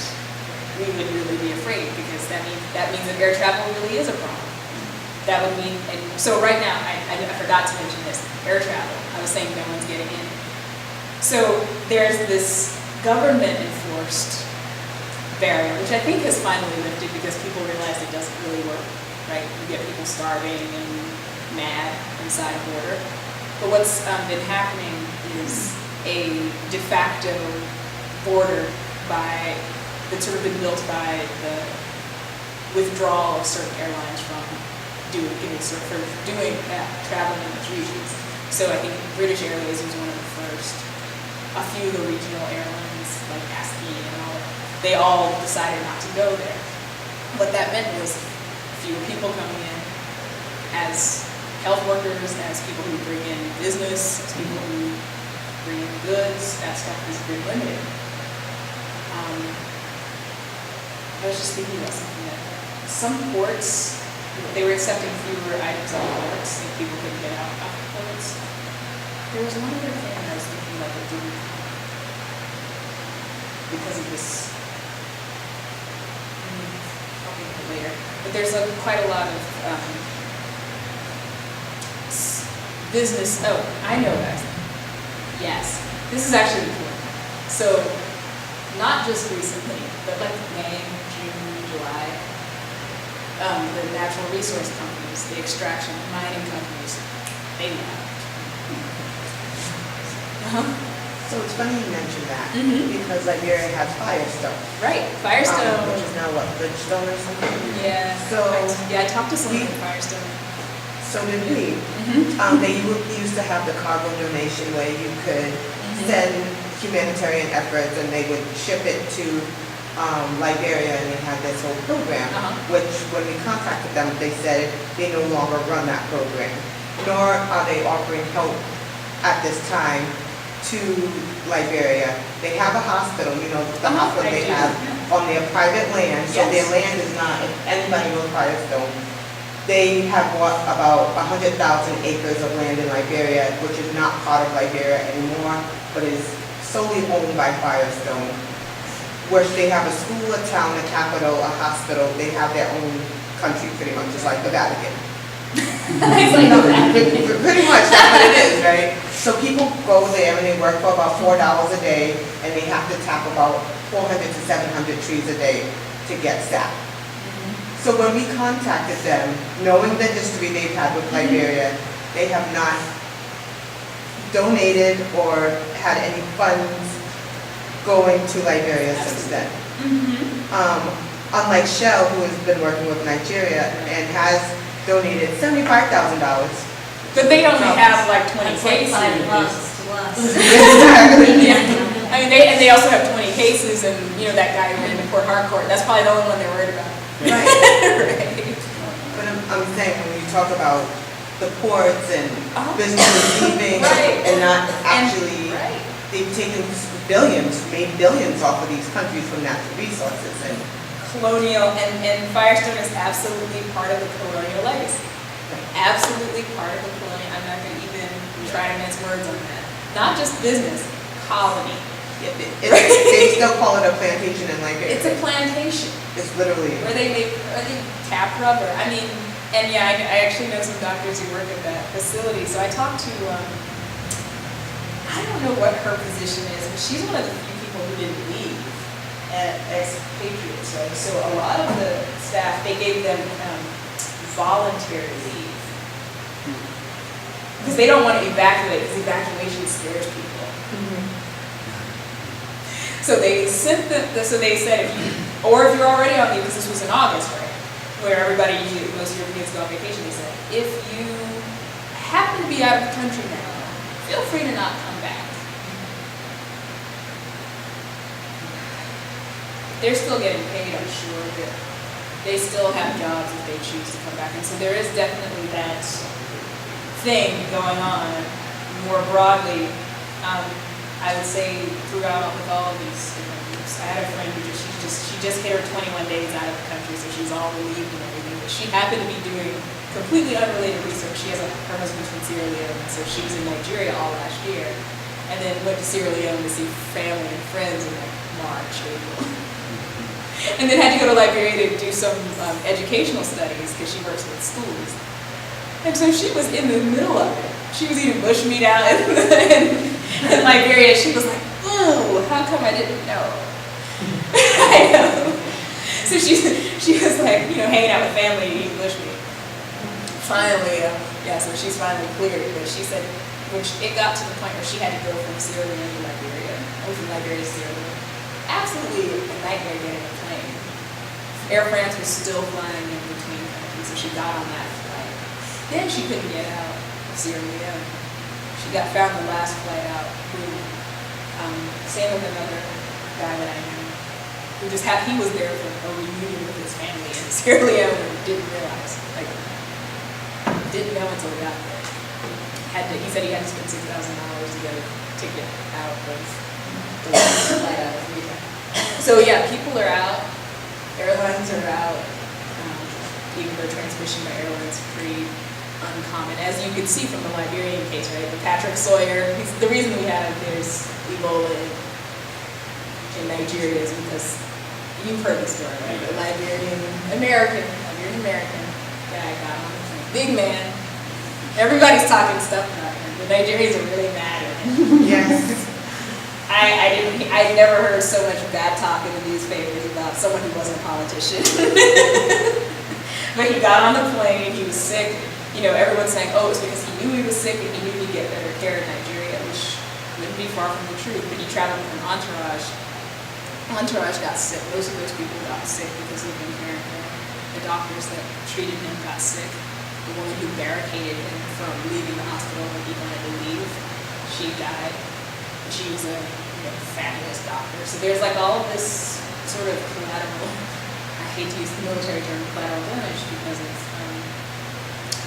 we would really be afraid, because that means that air travel really is a problem. That would mean, and so right now, I forgot to mention this, air travel. I was saying no one's getting in. So there's this government-enforced barrier, which I think has finally lifted because people realize it doesn't really work, right? You get people starving and mad inside a border. But what's been happening is a de facto border that's sort of been built by the withdrawal of certain airlines from doing traveling in those regions. So I think British Airways was one of the first. A few of the regional airlines, like ASCII and all, they all decided not to go there. What that meant was fewer people coming in as health workers, as people who bring in business, as people who bring in goods. That stuff has been limited. I was just thinking about something that some ports, they were accepting fewer items on ports, and people couldn't get out of ports. There was one other thing I was thinking about that didn't because of this. I'll think of it later. But there's quite a lot of business. Oh, I know guys. Yes, this is actually important. So, not just recently, but like May, June, July, the natural resource companies, the extraction, mining companies, they left. So it's funny you mentioned that, Mhm. because Liberia has Firestone. Right, Firestone. Which is now what, Bridgestone or something? Yeah. So I talked to someone from Firestone. So did we. They used to have the cargo donation where you could send humanitarian efforts and they would ship it to Liberia, and they had this whole program, which when we contacted them, they said they no longer run that program, nor are they offering help at this time to Liberia. They have a hospital, the hospital they have on their private land, so their land is not, if anybody knows Firestone, they have bought about 100,000 acres of land in Liberia, which is not part of Liberia anymore, but is solely owned by Firestone, where they have a school, a town, a capital, a hospital. They have their own country, pretty much, just like the Vatican. Pretty much, that's what it is, right? So people go there and they work for about $4 a day, and they have to tap about 400 to 700 trees a day to get sap. So when we contacted them, knowing the history they've had with Liberia, they have not donated or had any funds going to Liberia since then. Unlike Shell, who has been working with Nigeria and has donated $75,000. But they only have like 20 That's like cases. 5 bucks to us. Exactly. I mean, they also have 20 cases, and that guy who ran the Port Harcourt. That's probably the only one they're worried about. Right. Right. But I'm saying when you talk about the ports and businesses leaving and not actually, they've taken billions, made billions off of these countries from natural resources. And Colonial, and Firestone is absolutely part of the colonial legacy. Absolutely part of the colonial. I'm not going to even try to mince words on that. Not just business, colony. they still call it a plantation in Liberia. It's a plantation. It's literally. Where they tap rubber. I mean, and yeah, I actually know some doctors who work at that facility. So I talked to, I don't know what her position is, but she's one of the few people who didn't leave at expatriates, right? So a lot of the staff, they gave them voluntary leave. Because they don't want to evacuate, because evacuation scares people. So they sent them, so they said, if you're already on leave, because this was in August, right? Where most Europeans go on vacation, they said, if you happen to be out of the country now, feel free to not come back. They're still getting paid, I'm sure, but they still have jobs if they choose to come back. And so there is definitely that thing going on more broadly. I would say throughout with all of these different groups. I had a friend who she just hit her 21 days out of the country, so she's all relieved and everything. But she happened to be doing completely unrelated research. She has her husband's from Sierra Leone, so she was in Nigeria all last year, and then went to Sierra Leone to see family and friends in like March, April. And then had to go to Liberia to do some educational studies because she works with schools. And so she was in the middle of it. She was eating bushmeat out in Liberia. She was like, "Oh, how come I didn't know?" I know. So she was like, hanging out with family eating bushmeat. Finally, so she's finally cleared. But she said, it got to the point where she had to go from Sierra Leone to Liberia, or from Liberia to Sierra Leone. Absolutely a nightmare getting a plane. Air France was still flying in between countries, so she got on that flight. Then she couldn't get out of Sierra Leone. She got found the last flight out. Same with another guy that I knew, who he was there for a reunion with his family in Sierra Leone and didn't realize, didn't know until he got there. He said he had to spend $6,000 to get a ticket out of the last flight out of America. So yeah, people are out, airlines are out, even though transmission by airlines is pretty uncommon, as you can see from the Liberian case, right? The Patrick Sawyer, the reason we have there's Ebola in Nigeria is because you've heard the story, right? The Liberian American guy got on the plane. Big man. Everybody's talking stuff about him. The Nigerians are really mad at him. Yes. I never heard so much bad talk in the newspapers about someone who wasn't a politician. But he got on the plane, he was sick. Everyone's saying, oh, it's because he knew he was sick and he knew he'd get better care in Nigeria, which wouldn't be far from the truth. But he traveled with an entourage. Entourage got sick. Most of those people got sick because of America. The doctors that treated him got sick. The woman who barricaded him from leaving the hospital when he wanted to leave, she died. She was a fabulous doctor. So there's all of this sort of collateral, I hate to use the military term, collateral damage because of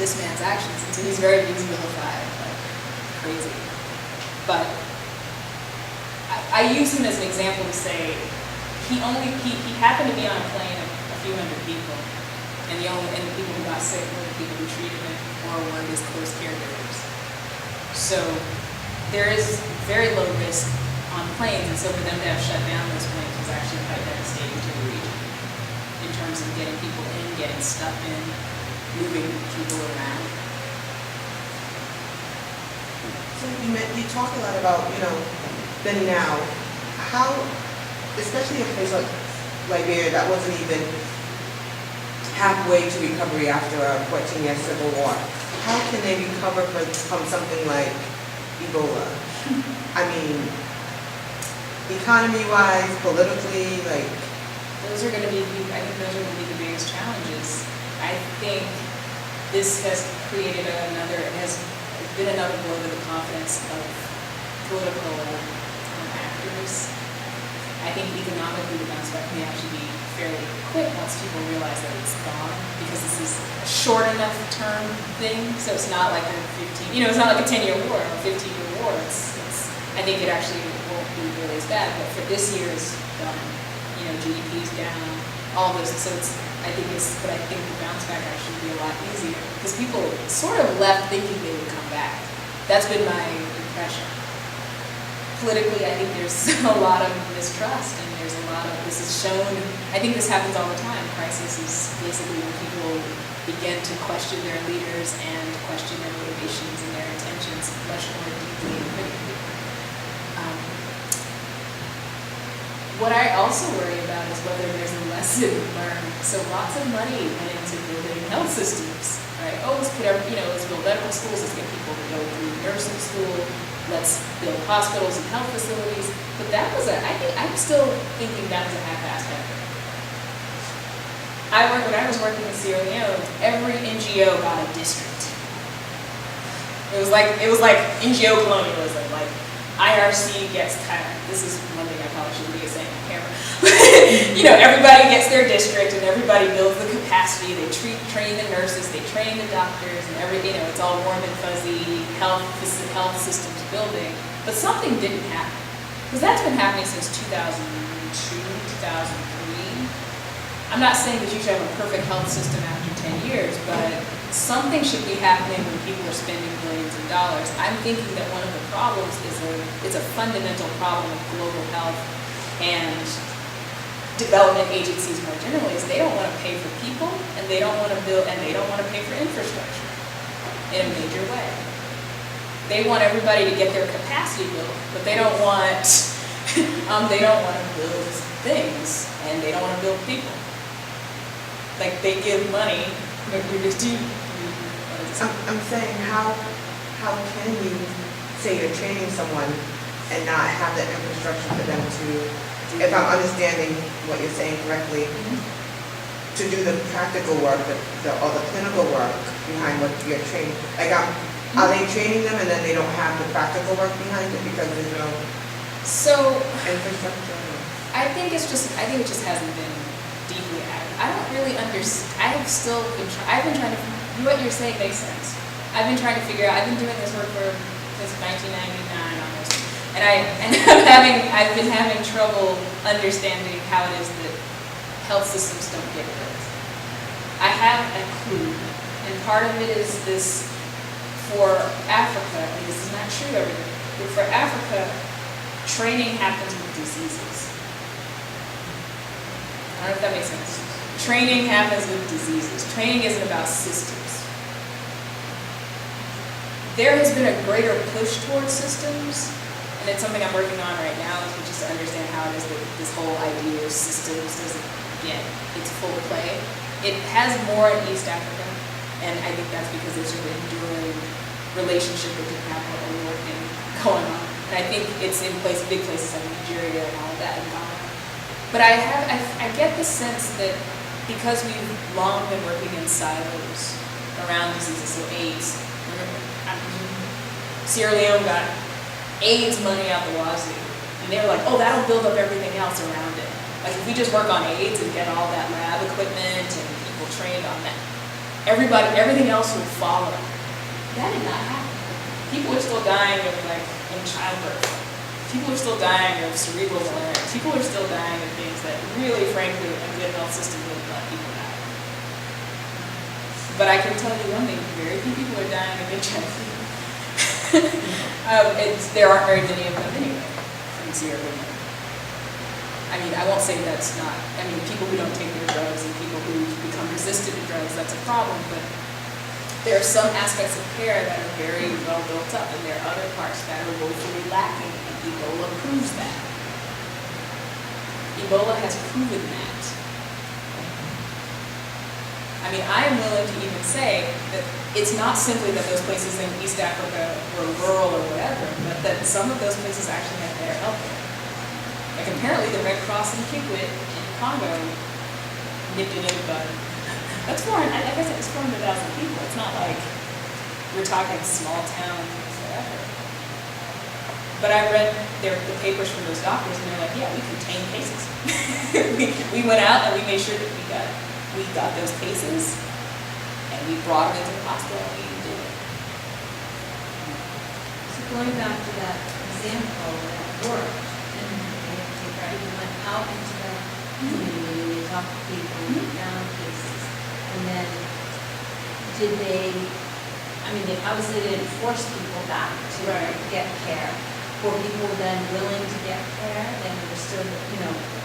this man's actions. And so he's very vilified, crazy. But I use him as an example to say he happened to be on a plane of a few hundred people, and the people who got sick were the people who treated him or were his close caregivers. So there is very low risk on planes, and so for them to have shut down those planes was actually quite devastating to the region in terms of getting people in, getting stuff in, moving people around. So you talk a lot about, then now, how, especially in a place like Liberia that wasn't even halfway to recovery after a 14-year civil war, how can they recover from something like Ebola? I mean, economy-wise, politically, those are going to be the biggest challenges. I think this has been another blow to the confidence of political actors. I think economically the bounce back may actually be fairly quick once people realize that it's gone, because this is a short enough term thing, so it's not like it's not like a 10-year war or a 15-year war. I think it actually won't be really as bad, but for this year it's done. GDP's down, all this, so I think the bounce back actually will be a lot easier, because people sort of left thinking they would come back. That's been my impression. Politically, I think there's a lot of mistrust, and there's a lot of, this is shown, I think this happens all the time. Crisis is basically when people begin to question their leaders and question their motivations and their intentions much more deeply and critically. What I also worry about is whether there's a lesson learned. So lots of money went into building health systems, right? Oh, let's build medical schools, let's get people to go through nursing school, let's build hospitals and health facilities. But I'm still thinking that was a half-assed effort. When I was working in Sierra Leone, every NGO got a district. It was like NGO colonialism, IRC gets this is one thing I probably shouldn't be saying on camera. Everybody gets their district and everybody builds the capacity. They train the nurses, they train the doctors, and it's all warm and fuzzy health systems building. But something didn't happen, because that's been happening since 2002, 2003. I'm not saying that you should have a perfect health system after 10 years, but something should be happening when people are spending billions of dollars. I'm thinking that one of the problems is a fundamental problem of global health and development agencies more generally, is they don't want to pay for people, and they don't want to build, and they don't want to pay for infrastructure in a major way. They want everybody to get their capacity built, but they don't want to build things, and they don't want to build people. Like, they give money, but you're just, I'm saying, how can you say you're training someone and not have the infrastructure for them to, if I'm understanding what you're saying correctly, to do the practical work, or the clinical work behind what you're training? Like, are they training them and then they don't have the practical work behind it because there's no So, infrastructure? I think it just hasn't been deeply added. I don't really understand. I've been trying to, what you're saying makes sense. I've been trying to figure out, I've been doing this work since 1999 almost. And I've been having trouble understanding how it is that health systems don't get built. I have a clue, and part of it is this, for Africa, and this is not true everywhere, but for Africa, training happens with diseases. I don't know if that makes sense. Training happens with diseases. Training isn't about systems. There has been a greater push towards systems, and it's something I'm working on right now, which is to understand how it is that this whole idea of systems doesn't get its full play. It has more in East Africa, and I think that's because there's an enduring relationship with the capital and working going on. And I think it's in big places like Nigeria and all of that in Ghana. But I get the sense that because we've long been working in silos around diseases, so AIDS, remember, Sierra Leone got AIDS money out the wazoo, and they were like, oh, that'll build up everything else around it. Like, if we just work on AIDS and get all that lab equipment and people trained on that, everything else will follow. That did not happen. People are still dying of, like, in childbirth. People are still dying of cerebral malaria. People are still dying of things that really, frankly, a good health system wouldn't let people die. But I can tell you one thing, very few people are dying of HIV. There aren't very many of them anyway from Sierra Leone. I mean, I won't say that's not, I mean, people who don't take their drugs and people who become resistant to drugs, that's a problem, but there are some aspects of care that are very well built up, and there are other parts that are woefully lacking, and Ebola proves that. Ebola has proven that. I mean, I am willing to even say that it's not simply that those places in East Africa were rural or whatever, but that some of those places actually had better health care. Like, apparently the Red Cross in Kickbook in Congo nipped it in the bud. That's like I said, it's 400,000 people. It's not like we're talking small town, whatever. But I read the papers from those doctors, and they're like, yeah, we contained cases. we went out and we made sure that we got those cases, and we brought them into the hospital, and we did it. So going back to that example that worked, and you went out into the community, and you talked to people, and you found cases, and then did they, I mean, they obviously didn't force people back to get care. Were people then willing to get care? Then they were still,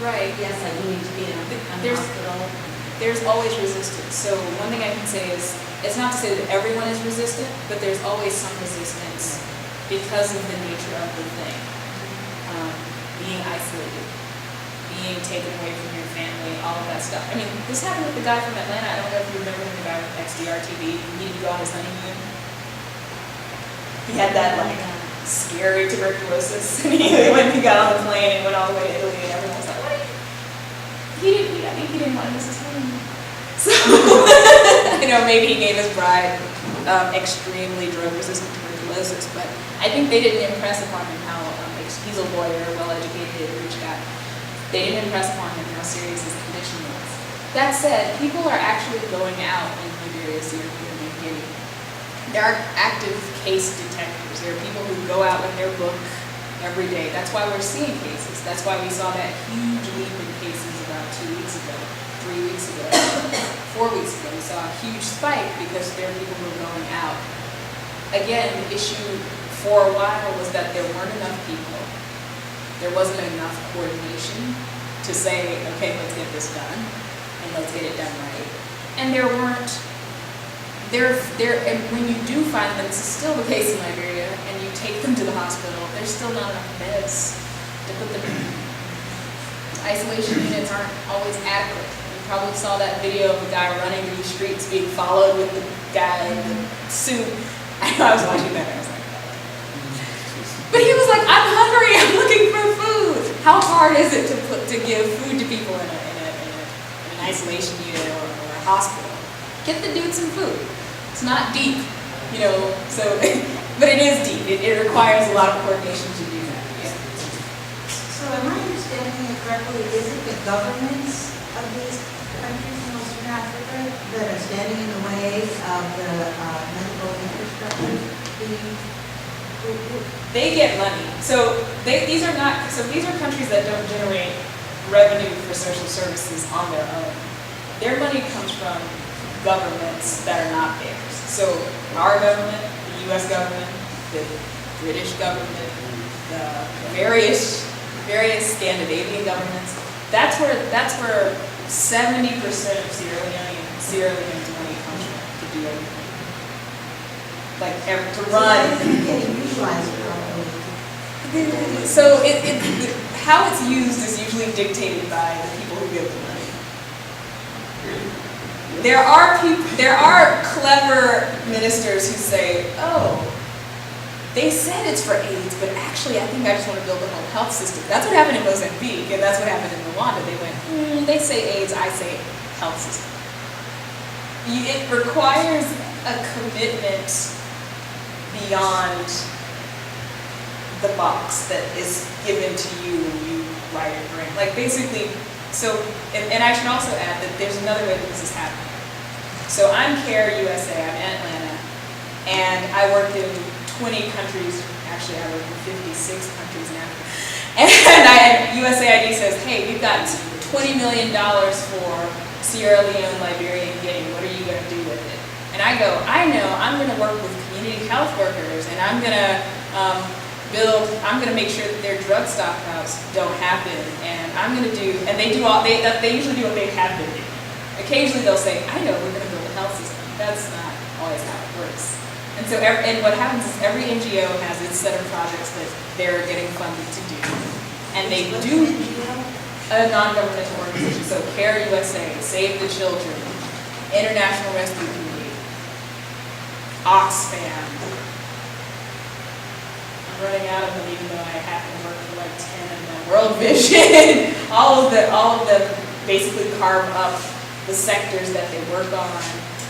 Right. yes, I do need to be in a hospital. There's always resistance. So one thing I can say is, it's not to say that everyone is resistant, but there's always some resistance because of the nature of the thing. Being isolated, being taken away from your family, all of that stuff. I mean, this happened with the guy from Atlanta. I don't know if you remember him, the guy with XDR-TV. He needed to go on his honeymoon. He had that, like, scary tuberculosis. And he got on the plane and went all the way to Italy, and everyone was like, what? I think he didn't want to miss his honeymoon. So, maybe he gave his bride extremely drug-resistant tuberculosis, but I think they didn't impress upon him how, he's a lawyer, well-educated, rich guy. They didn't impress upon him how serious his condition was. That said, people are actually going out in Liberia, Sierra Leone, and Guinea. There are active case detectives. There are people who go out with their book every day. That's why we're seeing cases. That's why we saw that huge leap in cases about 2 weeks ago, 3 weeks ago, 4 weeks ago. We saw a huge spike because there are people who are going out. Again, the issue for a while was that there weren't enough people. There wasn't enough coordination to say, okay, let's get this done, and let's get it done right. And there weren't, and when you do find them, this is still the case in Liberia, and you take them to the hospital, there's still not enough beds to put them in. Isolation units aren't always adequate. You probably saw that video of the guy running through the streets being followed with the guy in the suit. I was watching that and I was like, but he was like, I'm hungry, I'm looking for food. How hard is it to give food to people in an isolation unit or a hospital? Get the dude some food. It's not deep, you know, so, but it is deep. It requires a lot of coordination to do that. Yeah. So am I understanding it correctly, is it the governments of these countries in Western Africa that are standing in the way of the medical infrastructure being? They get money. So these are countries that don't generate revenue for social services on their own. Their money comes from governments that are not theirs. So our government, the U.S. government, the British government, the various Scandinavian governments. That's where 70% of Sierra Leone's money comes from to do everything. Like to run. So getting utilized properly. So how it's used is usually dictated by the people who give the money. There are clever ministers who say, oh, they said it's for AIDS, but actually I think I just want to build a whole health system. That's what happened in Mozambique, and that's what happened in Rwanda. They went, they say AIDS, I say health system. It requires a commitment beyond the box that is given to you when you write a grant. Like basically, so, and I should also add that there's another way that this is happening. So I'm CARE USA, I'm in Atlanta, and I worked in 20 countries, actually I worked in 56 countries now. And USAID says, hey, we've got $20 million for Sierra Leone, Liberia, and Guinea. What are you going to do with it? And I go, I know, I'm going to work with community health workers, and I'm going to make sure that their drug stockpiles don't happen, and I'm going to do, and they usually do what they have been doing. Occasionally they'll say, I know, we're going to build a health system. That's not always how it works. And so, and what happens is every NGO has its set of projects that they're getting funded to do. And they do a non-governmental organization. So CARE USA, Save the Children, International Rescue Committee, Oxfam. I'm running out of them even though I happen to work for like 10 of them. World Vision, all of them basically carve up the sectors that they work on,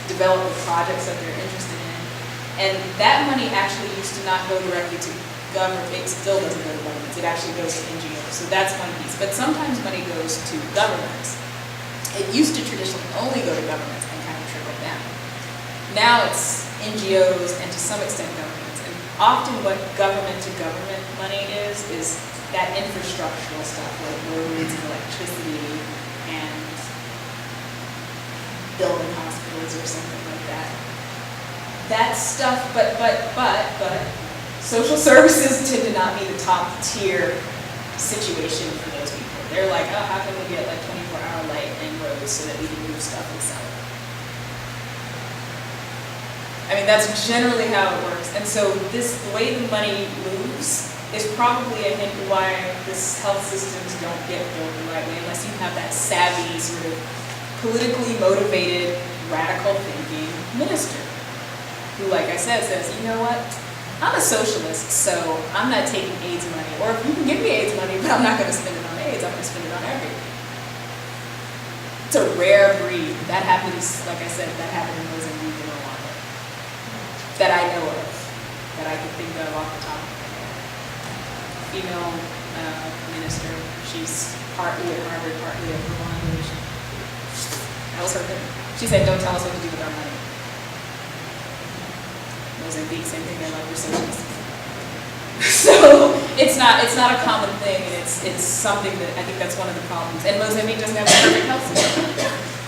develop the projects that they're interested in. And that money actually used to not go directly to government. It still doesn't go to governments. It actually goes to NGOs. So that's one piece. But sometimes money goes to governments. It used to traditionally only go to governments and kind of trickle down. Now it's NGOs and to some extent governments. And often what government-to-government money is that infrastructural stuff like roads and electricity and building hospitals or something like that. That stuff, but social services tend to not be the top tier situation for those people. They're like, oh, how can we get like 24-hour light and roads so that we can move stuff and sell it? I mean, that's generally how it works. And so the way the money moves is probably a hint to why this health systems don't get built the right way unless you have that savvy sort of politically motivated, radical thinking minister who, like I said, says, you know what, I'm a socialist, so I'm not taking AIDS money. Or if you can give me AIDS money, but I'm not going to spend it on AIDS, I'm going to spend it on everything. It's a rare breed. That happens, like I said, that happened in Mozambique and Rwanda. That I know of, that I can think of off the top of my head. Female minister, she's partly at Harvard, partly at Rwanda. That was her thing. She said, don't tell us what to do with our money. Mozambique, same thing, they love your socialism. So it's not a common thing, and it's something that I think that's one of the problems. And Mozambique doesn't have a perfect health system,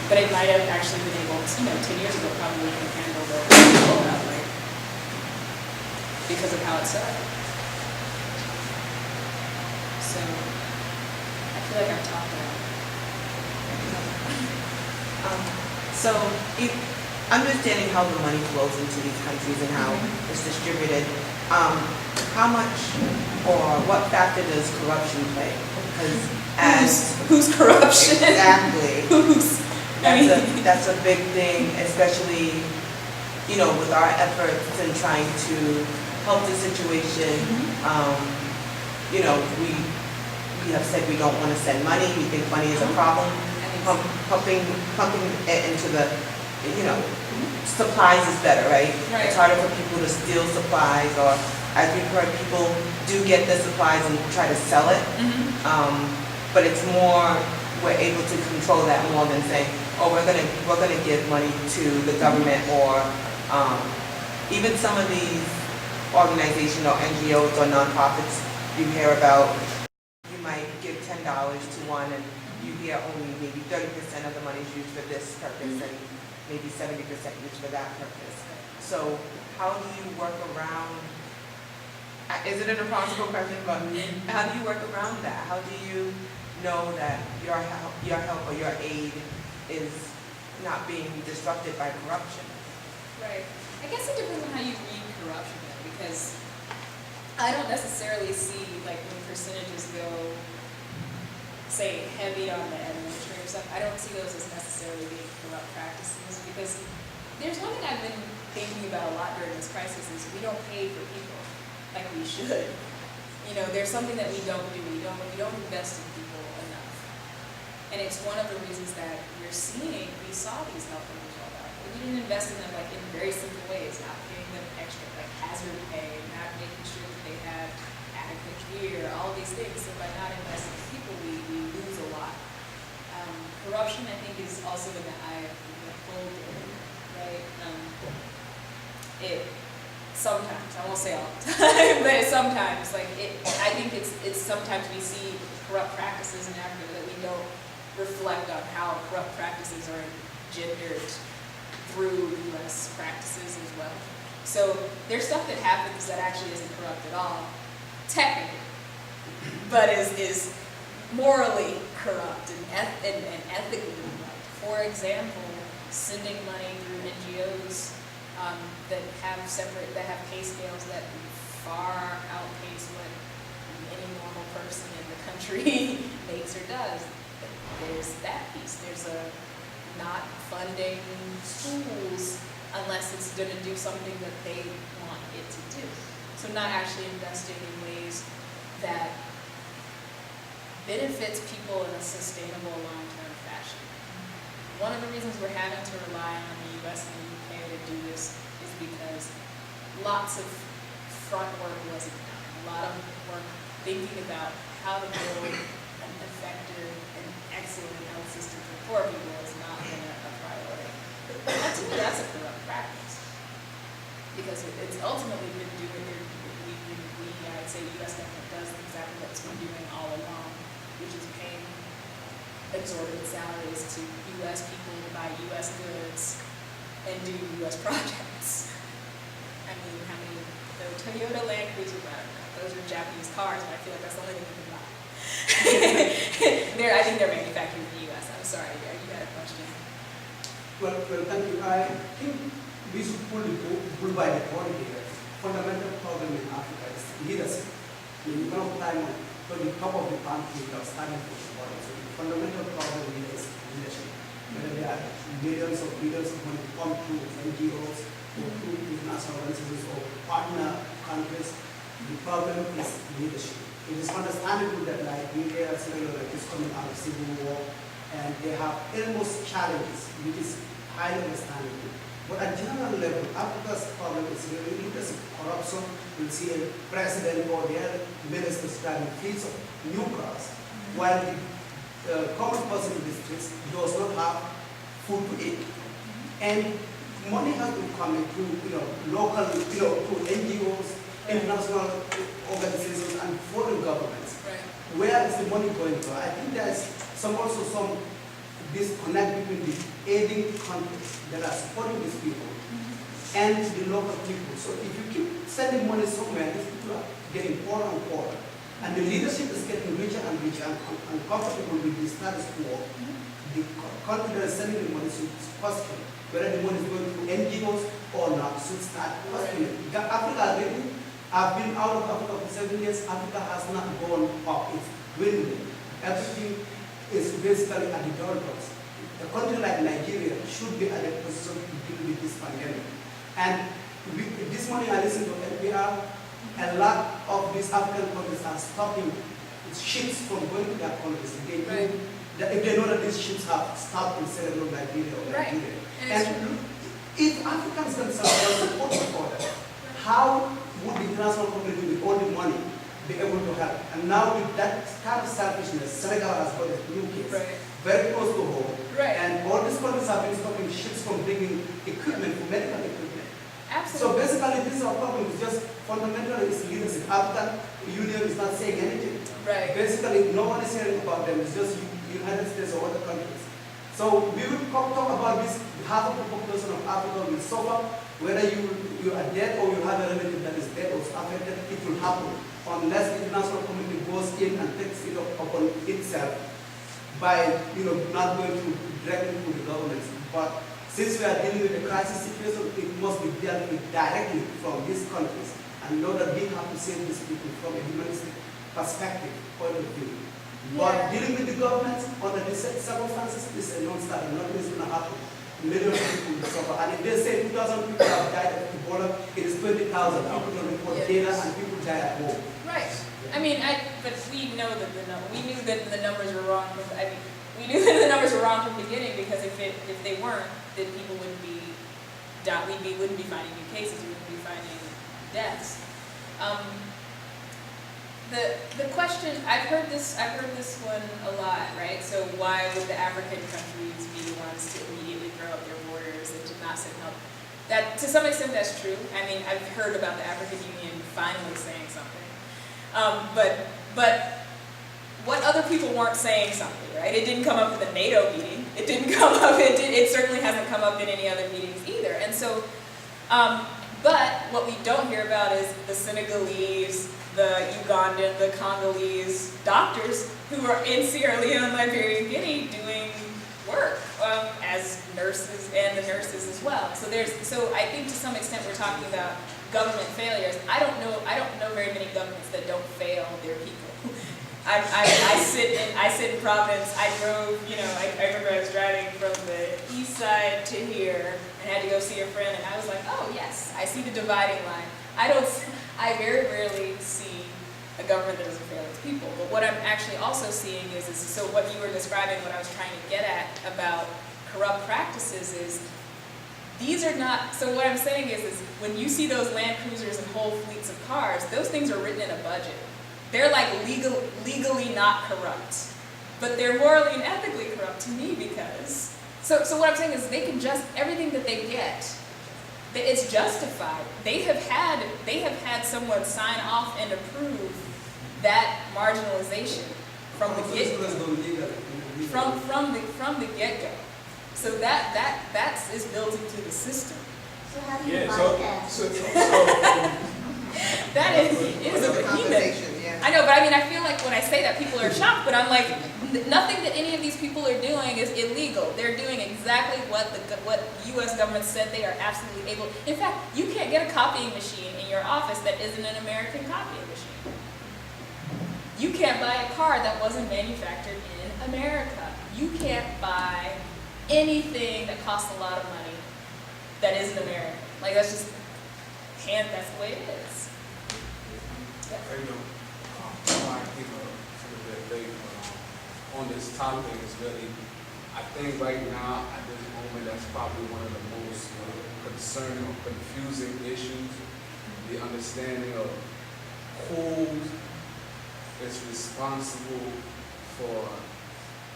but it might have actually been able to, 10 years ago probably could handle the Ebola outbreak because of how it's set up. So I feel like I've talked about it. So, understanding how the money flows into these countries and how it's distributed, how much or what factor does corruption play? Because whose corruption? Exactly. That's a big thing, especially, you know, with our efforts in trying to help the situation. You know, we have said we don't want to send money, we think money is a problem. Pumping it into the, you know, supplies is better, right? Right. It's harder for people to steal supplies, or as we've heard, people do get the supplies and try to sell it. But it's more, we're able to control that more than saying, oh, we're gonna give money to the government, or even some of these organizations or NGOs or nonprofits you hear about. You might give $10 to one, and you hear only maybe 30% of the money is used for this purpose, and maybe 70% used for that purpose. So how do you work around? Is it an impossible question? But how do you work around that? How do you know that your help or your aid is not being disrupted by corruption? Right. I guess it depends on how you read corruption, though, because I don't necessarily see, like, when percentages go, say, heavy on the administrative stuff, I don't see those as necessarily being corrupt practices, because there's one thing I've been thinking about a lot during this crisis is we don't pay for people like we should. You know, there's something that we don't do. We don't invest in people enough. And it's one of the reasons that we saw these health workers all out. We didn't invest in them, like, in very simple ways, not paying them extra, like hazard pay, not making sure that they had adequate gear, all these things. So by not investing in people, we lose a lot. Corruption, I think, is also in the eye of the beholder, right? It sometimes, I won't say all the time, but sometimes, like, I think it's sometimes we see corrupt practices in Africa that we don't reflect on how corrupt practices are gendered through U.S. practices as well. So there's stuff that happens that actually isn't corrupt at all, technically, but is morally corrupt and ethically corrupt. For example, sending money through NGOs that have pay scales that far outpace what any normal person in the country makes or does. There's that piece. There's not funding schools unless it's going to do something that they want it to do. So not actually investing in ways that benefits people in a sustainable long-term fashion. One of the reasons we're having to rely on the U.S. and the UK to do this is because lots of front work wasn't done. A lot of work thinking about how to build an effective and excellent health system for poor people has not been a priority. And to me, that's a corrupt practice. Because it's ultimately been doing, I'd say the U.S. government does exactly what it's been doing all along, which is paying exorbitant salaries to U.S. people to buy U.S. goods and do U.S. projects. I mean, how many, the Toyota Land Cruiser, I don't know, those are Japanese cars, but I feel like that's the only thing you can buy. I think they're manufactured in the U.S. I'm sorry, you had a question. Well, thank you. I think we should pull by the body here. Fundamental problem in Africa is leadership. In one time, when the top of the country are starting to support it. So the fundamental problem is leadership. Whether there are millions of money come to NGOs or to international organizations or partner countries, the problem is leadership. It is understandable that, like, Liberia, Sierra Leone is coming out of civil war, and they have enormous challenges, which is highly understandable. But at general level, Africa's problem is really leadership, corruption. You'll see a president or their ministers driving fleets of new cars, while the common person in the streets does not have food to eat. And money has to come into, local, to NGOs, international organizations, and foreign governments. Right. Where is the money going to? I think there's some disconnect between the aiding countries that are supporting these people and the local people. So if you keep sending money somewhere, these people are getting poorer and poorer. And the leadership is getting richer and richer and uncomfortable with the status quo. The country that is sending the money should question whether the money is going to NGOs or not, should start questioning. Africa, I've been out of Africa for 7 years. Africa has not gone up. It's dwindling. Everything is basically at the doorsteps. a country like Nigeria should be at a position to deal with this pandemic. And this morning I listened to NPR, a lot of these African countries are stopping ships from going to their countries. If they know that these ships have stopped in Sierra Leone, Liberia, or Nigeria. And if Africans themselves don't put in order, how would the international community with all the money be able to help? And now with that kind of selfishness, Senegal has got a blue case, very close to home. And all these countries have been stopping ships from bringing equipment, for medical equipment. Absolutely. So basically this is our problem, it's just fundamentally it's leadership. African Union is not saying anything. Basically no one is hearing about them, it's just United States or other countries. So we will talk about this, half of the population of Africa will suffer, whether you are dead or you have a relative that is dead or affected, it will happen unless the international community goes in and takes it upon itself by not going directly to the governments. But since we are dealing with a crisis situation, it must be dealt with directly from these countries and know that we have to save these people from a humanistic perspective point of view. But dealing with the government under these circumstances is a non-starter. Nothing is going to happen. Millions of people will suffer. And if they say 2,000 people have died of Ebola, it is 20,000 people don't report data and people die at home. I mean, but we know that we knew that the numbers were wrong. We knew that the numbers were wrong from the beginning because if they weren't, then people wouldn't be wouldn't be finding new cases. We wouldn't be finding deaths. The question, I've heard this one a lot, right? So why would the African countries be the ones to immediately throw up their borders and to not send help? That to some extent that's true. I mean, I've heard about the African Union finally saying something, but what other people weren't saying something, right? It didn't come up at the NATO meeting. It didn't come up. It certainly hasn't come up in any other meetings either. And so, but what we don't hear about is the Senegalese, the Ugandan, the Congolese doctors who are in Sierra Leone, Liberia, and Guinea doing work as nurses and the nurses as well. So I think to some extent we're talking about government failures. I don't know very many governments that don't fail their people. I sit in Providence. I drove, I remember I was driving from the east side to here and had to go see a friend, and I was like, oh yes, I see the dividing line. I very rarely see a government that doesn't fail its people. But what I'm actually also seeing is so what you were describing, what I was trying to get at about corrupt practices is, these are not, so what I'm saying is when you see those Land Cruisers and whole fleets of cars, those things are written in a budget. They're like legally not corrupt, but they're morally and ethically corrupt to me because, so what I'm saying is they can everything that they get, it's justified. They have had someone sign off and approve that marginalization from the get-go. From the get-go. So that is built into the system. So how do you fight that? It is a behemoth. I know, but I mean, I feel like when I say that, people are shocked, but I'm like, nothing that any of these people are doing is illegal. They're doing exactly what the U.S. government said they are absolutely able. In fact, you can't get a copying machine in your office that isn't an American copying machine. You can't buy a car that wasn't manufactured in America. You can't buy anything that costs a lot of money that isn't American. Like, that's just, that's the way it is. Yeah. I keep a little bit late, but on this topic is really, I think right now at this moment that's probably one of the most concerning or confusing issues, the understanding of who is responsible for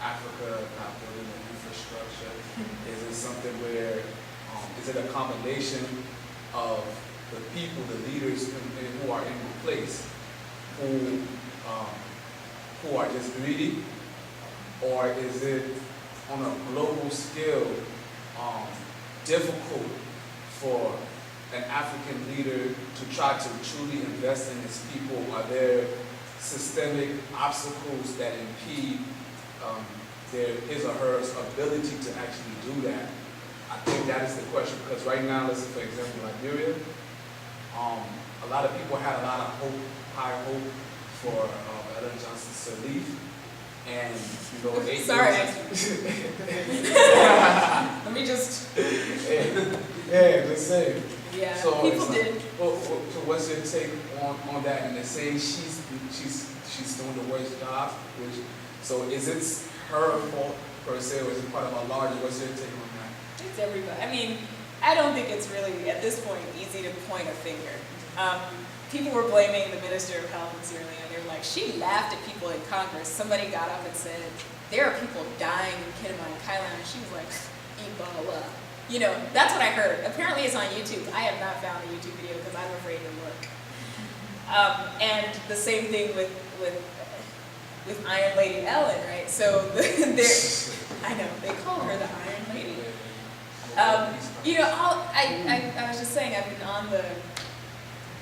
Africa not building an infrastructure. Is it something where, is it a combination of the people, the leaders who are in place, who are just greedy, or is it on a global scale difficult for an African leader to try to truly invest in his people? Are there systemic obstacles that impede his or her ability to actually do that? I think that is the question, because right now, let's say for example, Liberia, a lot of people had a lot of hope, high hope for Ellen Johnson Sirleaf, And, you know, they. Sorry. Let me just. Yeah, the same. Yeah, So people it's like, did. so what's your take on that? And they're saying she's doing the worst job, which, so is it her fault per se, or is it part of a larger, what's your take on that? It's everybody. I mean, I don't think it's really, at this point, easy to point a finger. People were blaming the Minister of Health in Sierra Leone. They were like, she laughed at people in Congress. Somebody got up and said, there are people dying in Kickbook Case, and she was like, Ebola. You know, that's what I heard. Apparently it's on YouTube. I have not found a YouTube video because I'm afraid to look. And the same thing with Iron Lady Ellen, right? So I know, they call her the Iron Lady. You know, I was just saying, I've been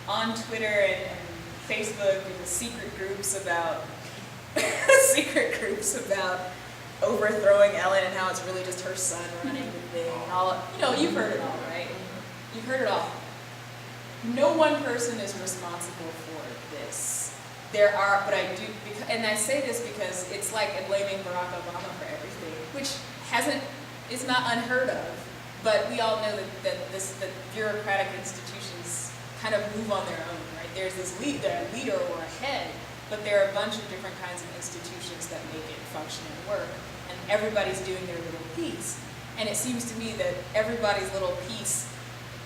on Twitter and Facebook in the secret groups about overthrowing Ellen and how it's really just her son running the thing and all. You know, you've heard it all, right? You've heard it all. No one person is responsible for this. There are, but I do, and I say this because it's like blaming Barack Obama for everything, which is not unheard of. But we all know that bureaucratic institutions kind of move on their own, right? There's this leader or a head, but there are a bunch of different kinds of institutions that make it function and work, and everybody's doing their little piece. And it seems to me that everybody's little piece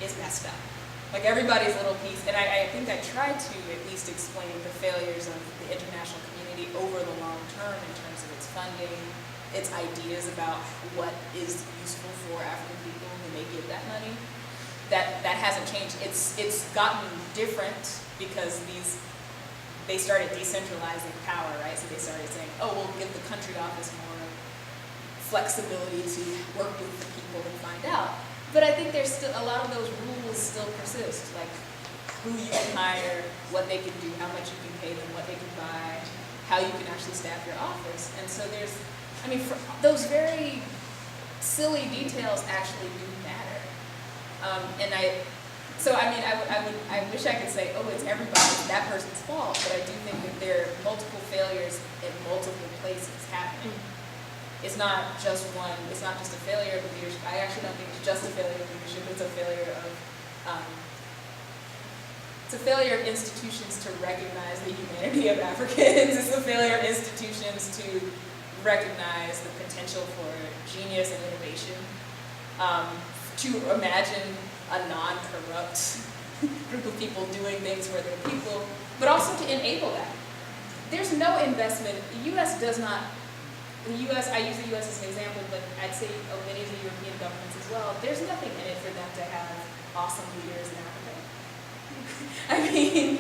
is messed up. Like everybody's little piece, and I think I tried to at least explain the failures of the international community over the long term in terms of its funding, its ideas about what is useful for African people when they give that money. That hasn't changed. It's gotten different because they started decentralizing power, right? So they started saying, oh, we'll give the country office more flexibility to work with the people and find out. But I think there's still a lot of those rules still persist, like who you can hire, what they can do, how much you can pay them, what they can buy, how you can actually staff your office. And so those very silly details actually do matter. I wish I could say, oh, it's that person's fault, but I do think that there are multiple failures in multiple places happening. It's not just one, it's not just a failure of leadership. I actually don't think it's just a failure of leadership, it's a failure of institutions to recognize the humanity of Africans. It's a failure of institutions to recognize the potential for genius and innovation, to imagine a non-corrupt group of people doing things for their people, but also to enable that. There's no investment. The U.S. does not. I use the U.S. as an example, but I'd say many of the European governments as well. There's nothing in it for them to have awesome leaders in Africa. I mean,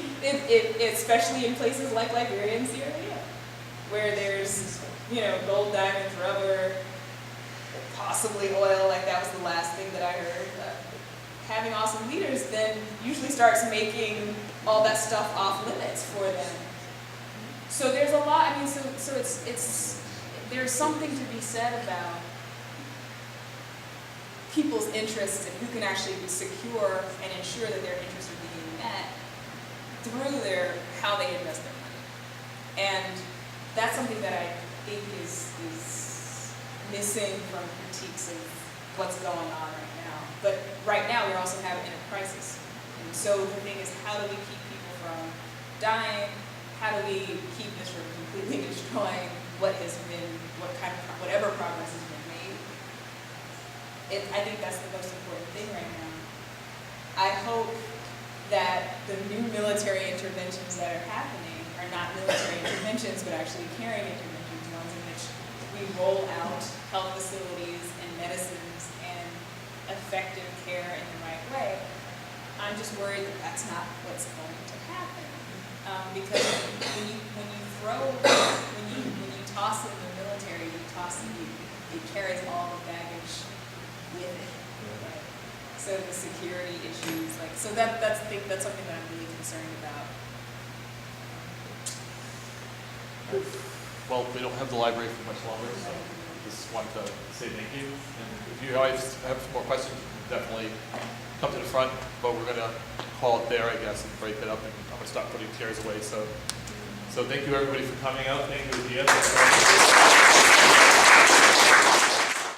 especially in places like Liberia and Sierra Leone, where there's, gold, diamonds, rubber, possibly oil, like that was the last thing that I heard. Having awesome leaders then usually starts making all that stuff off limits for them. So there's a lot, there's something to be said about people's interests and who can actually secure and ensure that their interests are being met through how they invest their money. And that's something that I think is missing from critiques of what's going on right now. But right now we're also having a crisis. And so the thing is, how do we keep people from dying? How do we keep this from completely destroying whatever progress has been made? I think that's the most important thing right now. I hope that the new military interventions that are happening are not military interventions, but actually caring interventions, ones in which we roll out health facilities and medicines and effective care in the right way. I'm just worried that that's not what's going to happen. Because when you toss in the military, it carries all the baggage with it. Right? So the security issues, that's something that I'm really concerned about. Well, we don't have the library for much longer, so just wanted to say thank you. And if you guys have some more questions, you can definitely come to the front, but we're going to call it there, I guess, and break it up. And I'm going to stop putting chairs away so So thank you everybody for coming out. Thank you, Adia.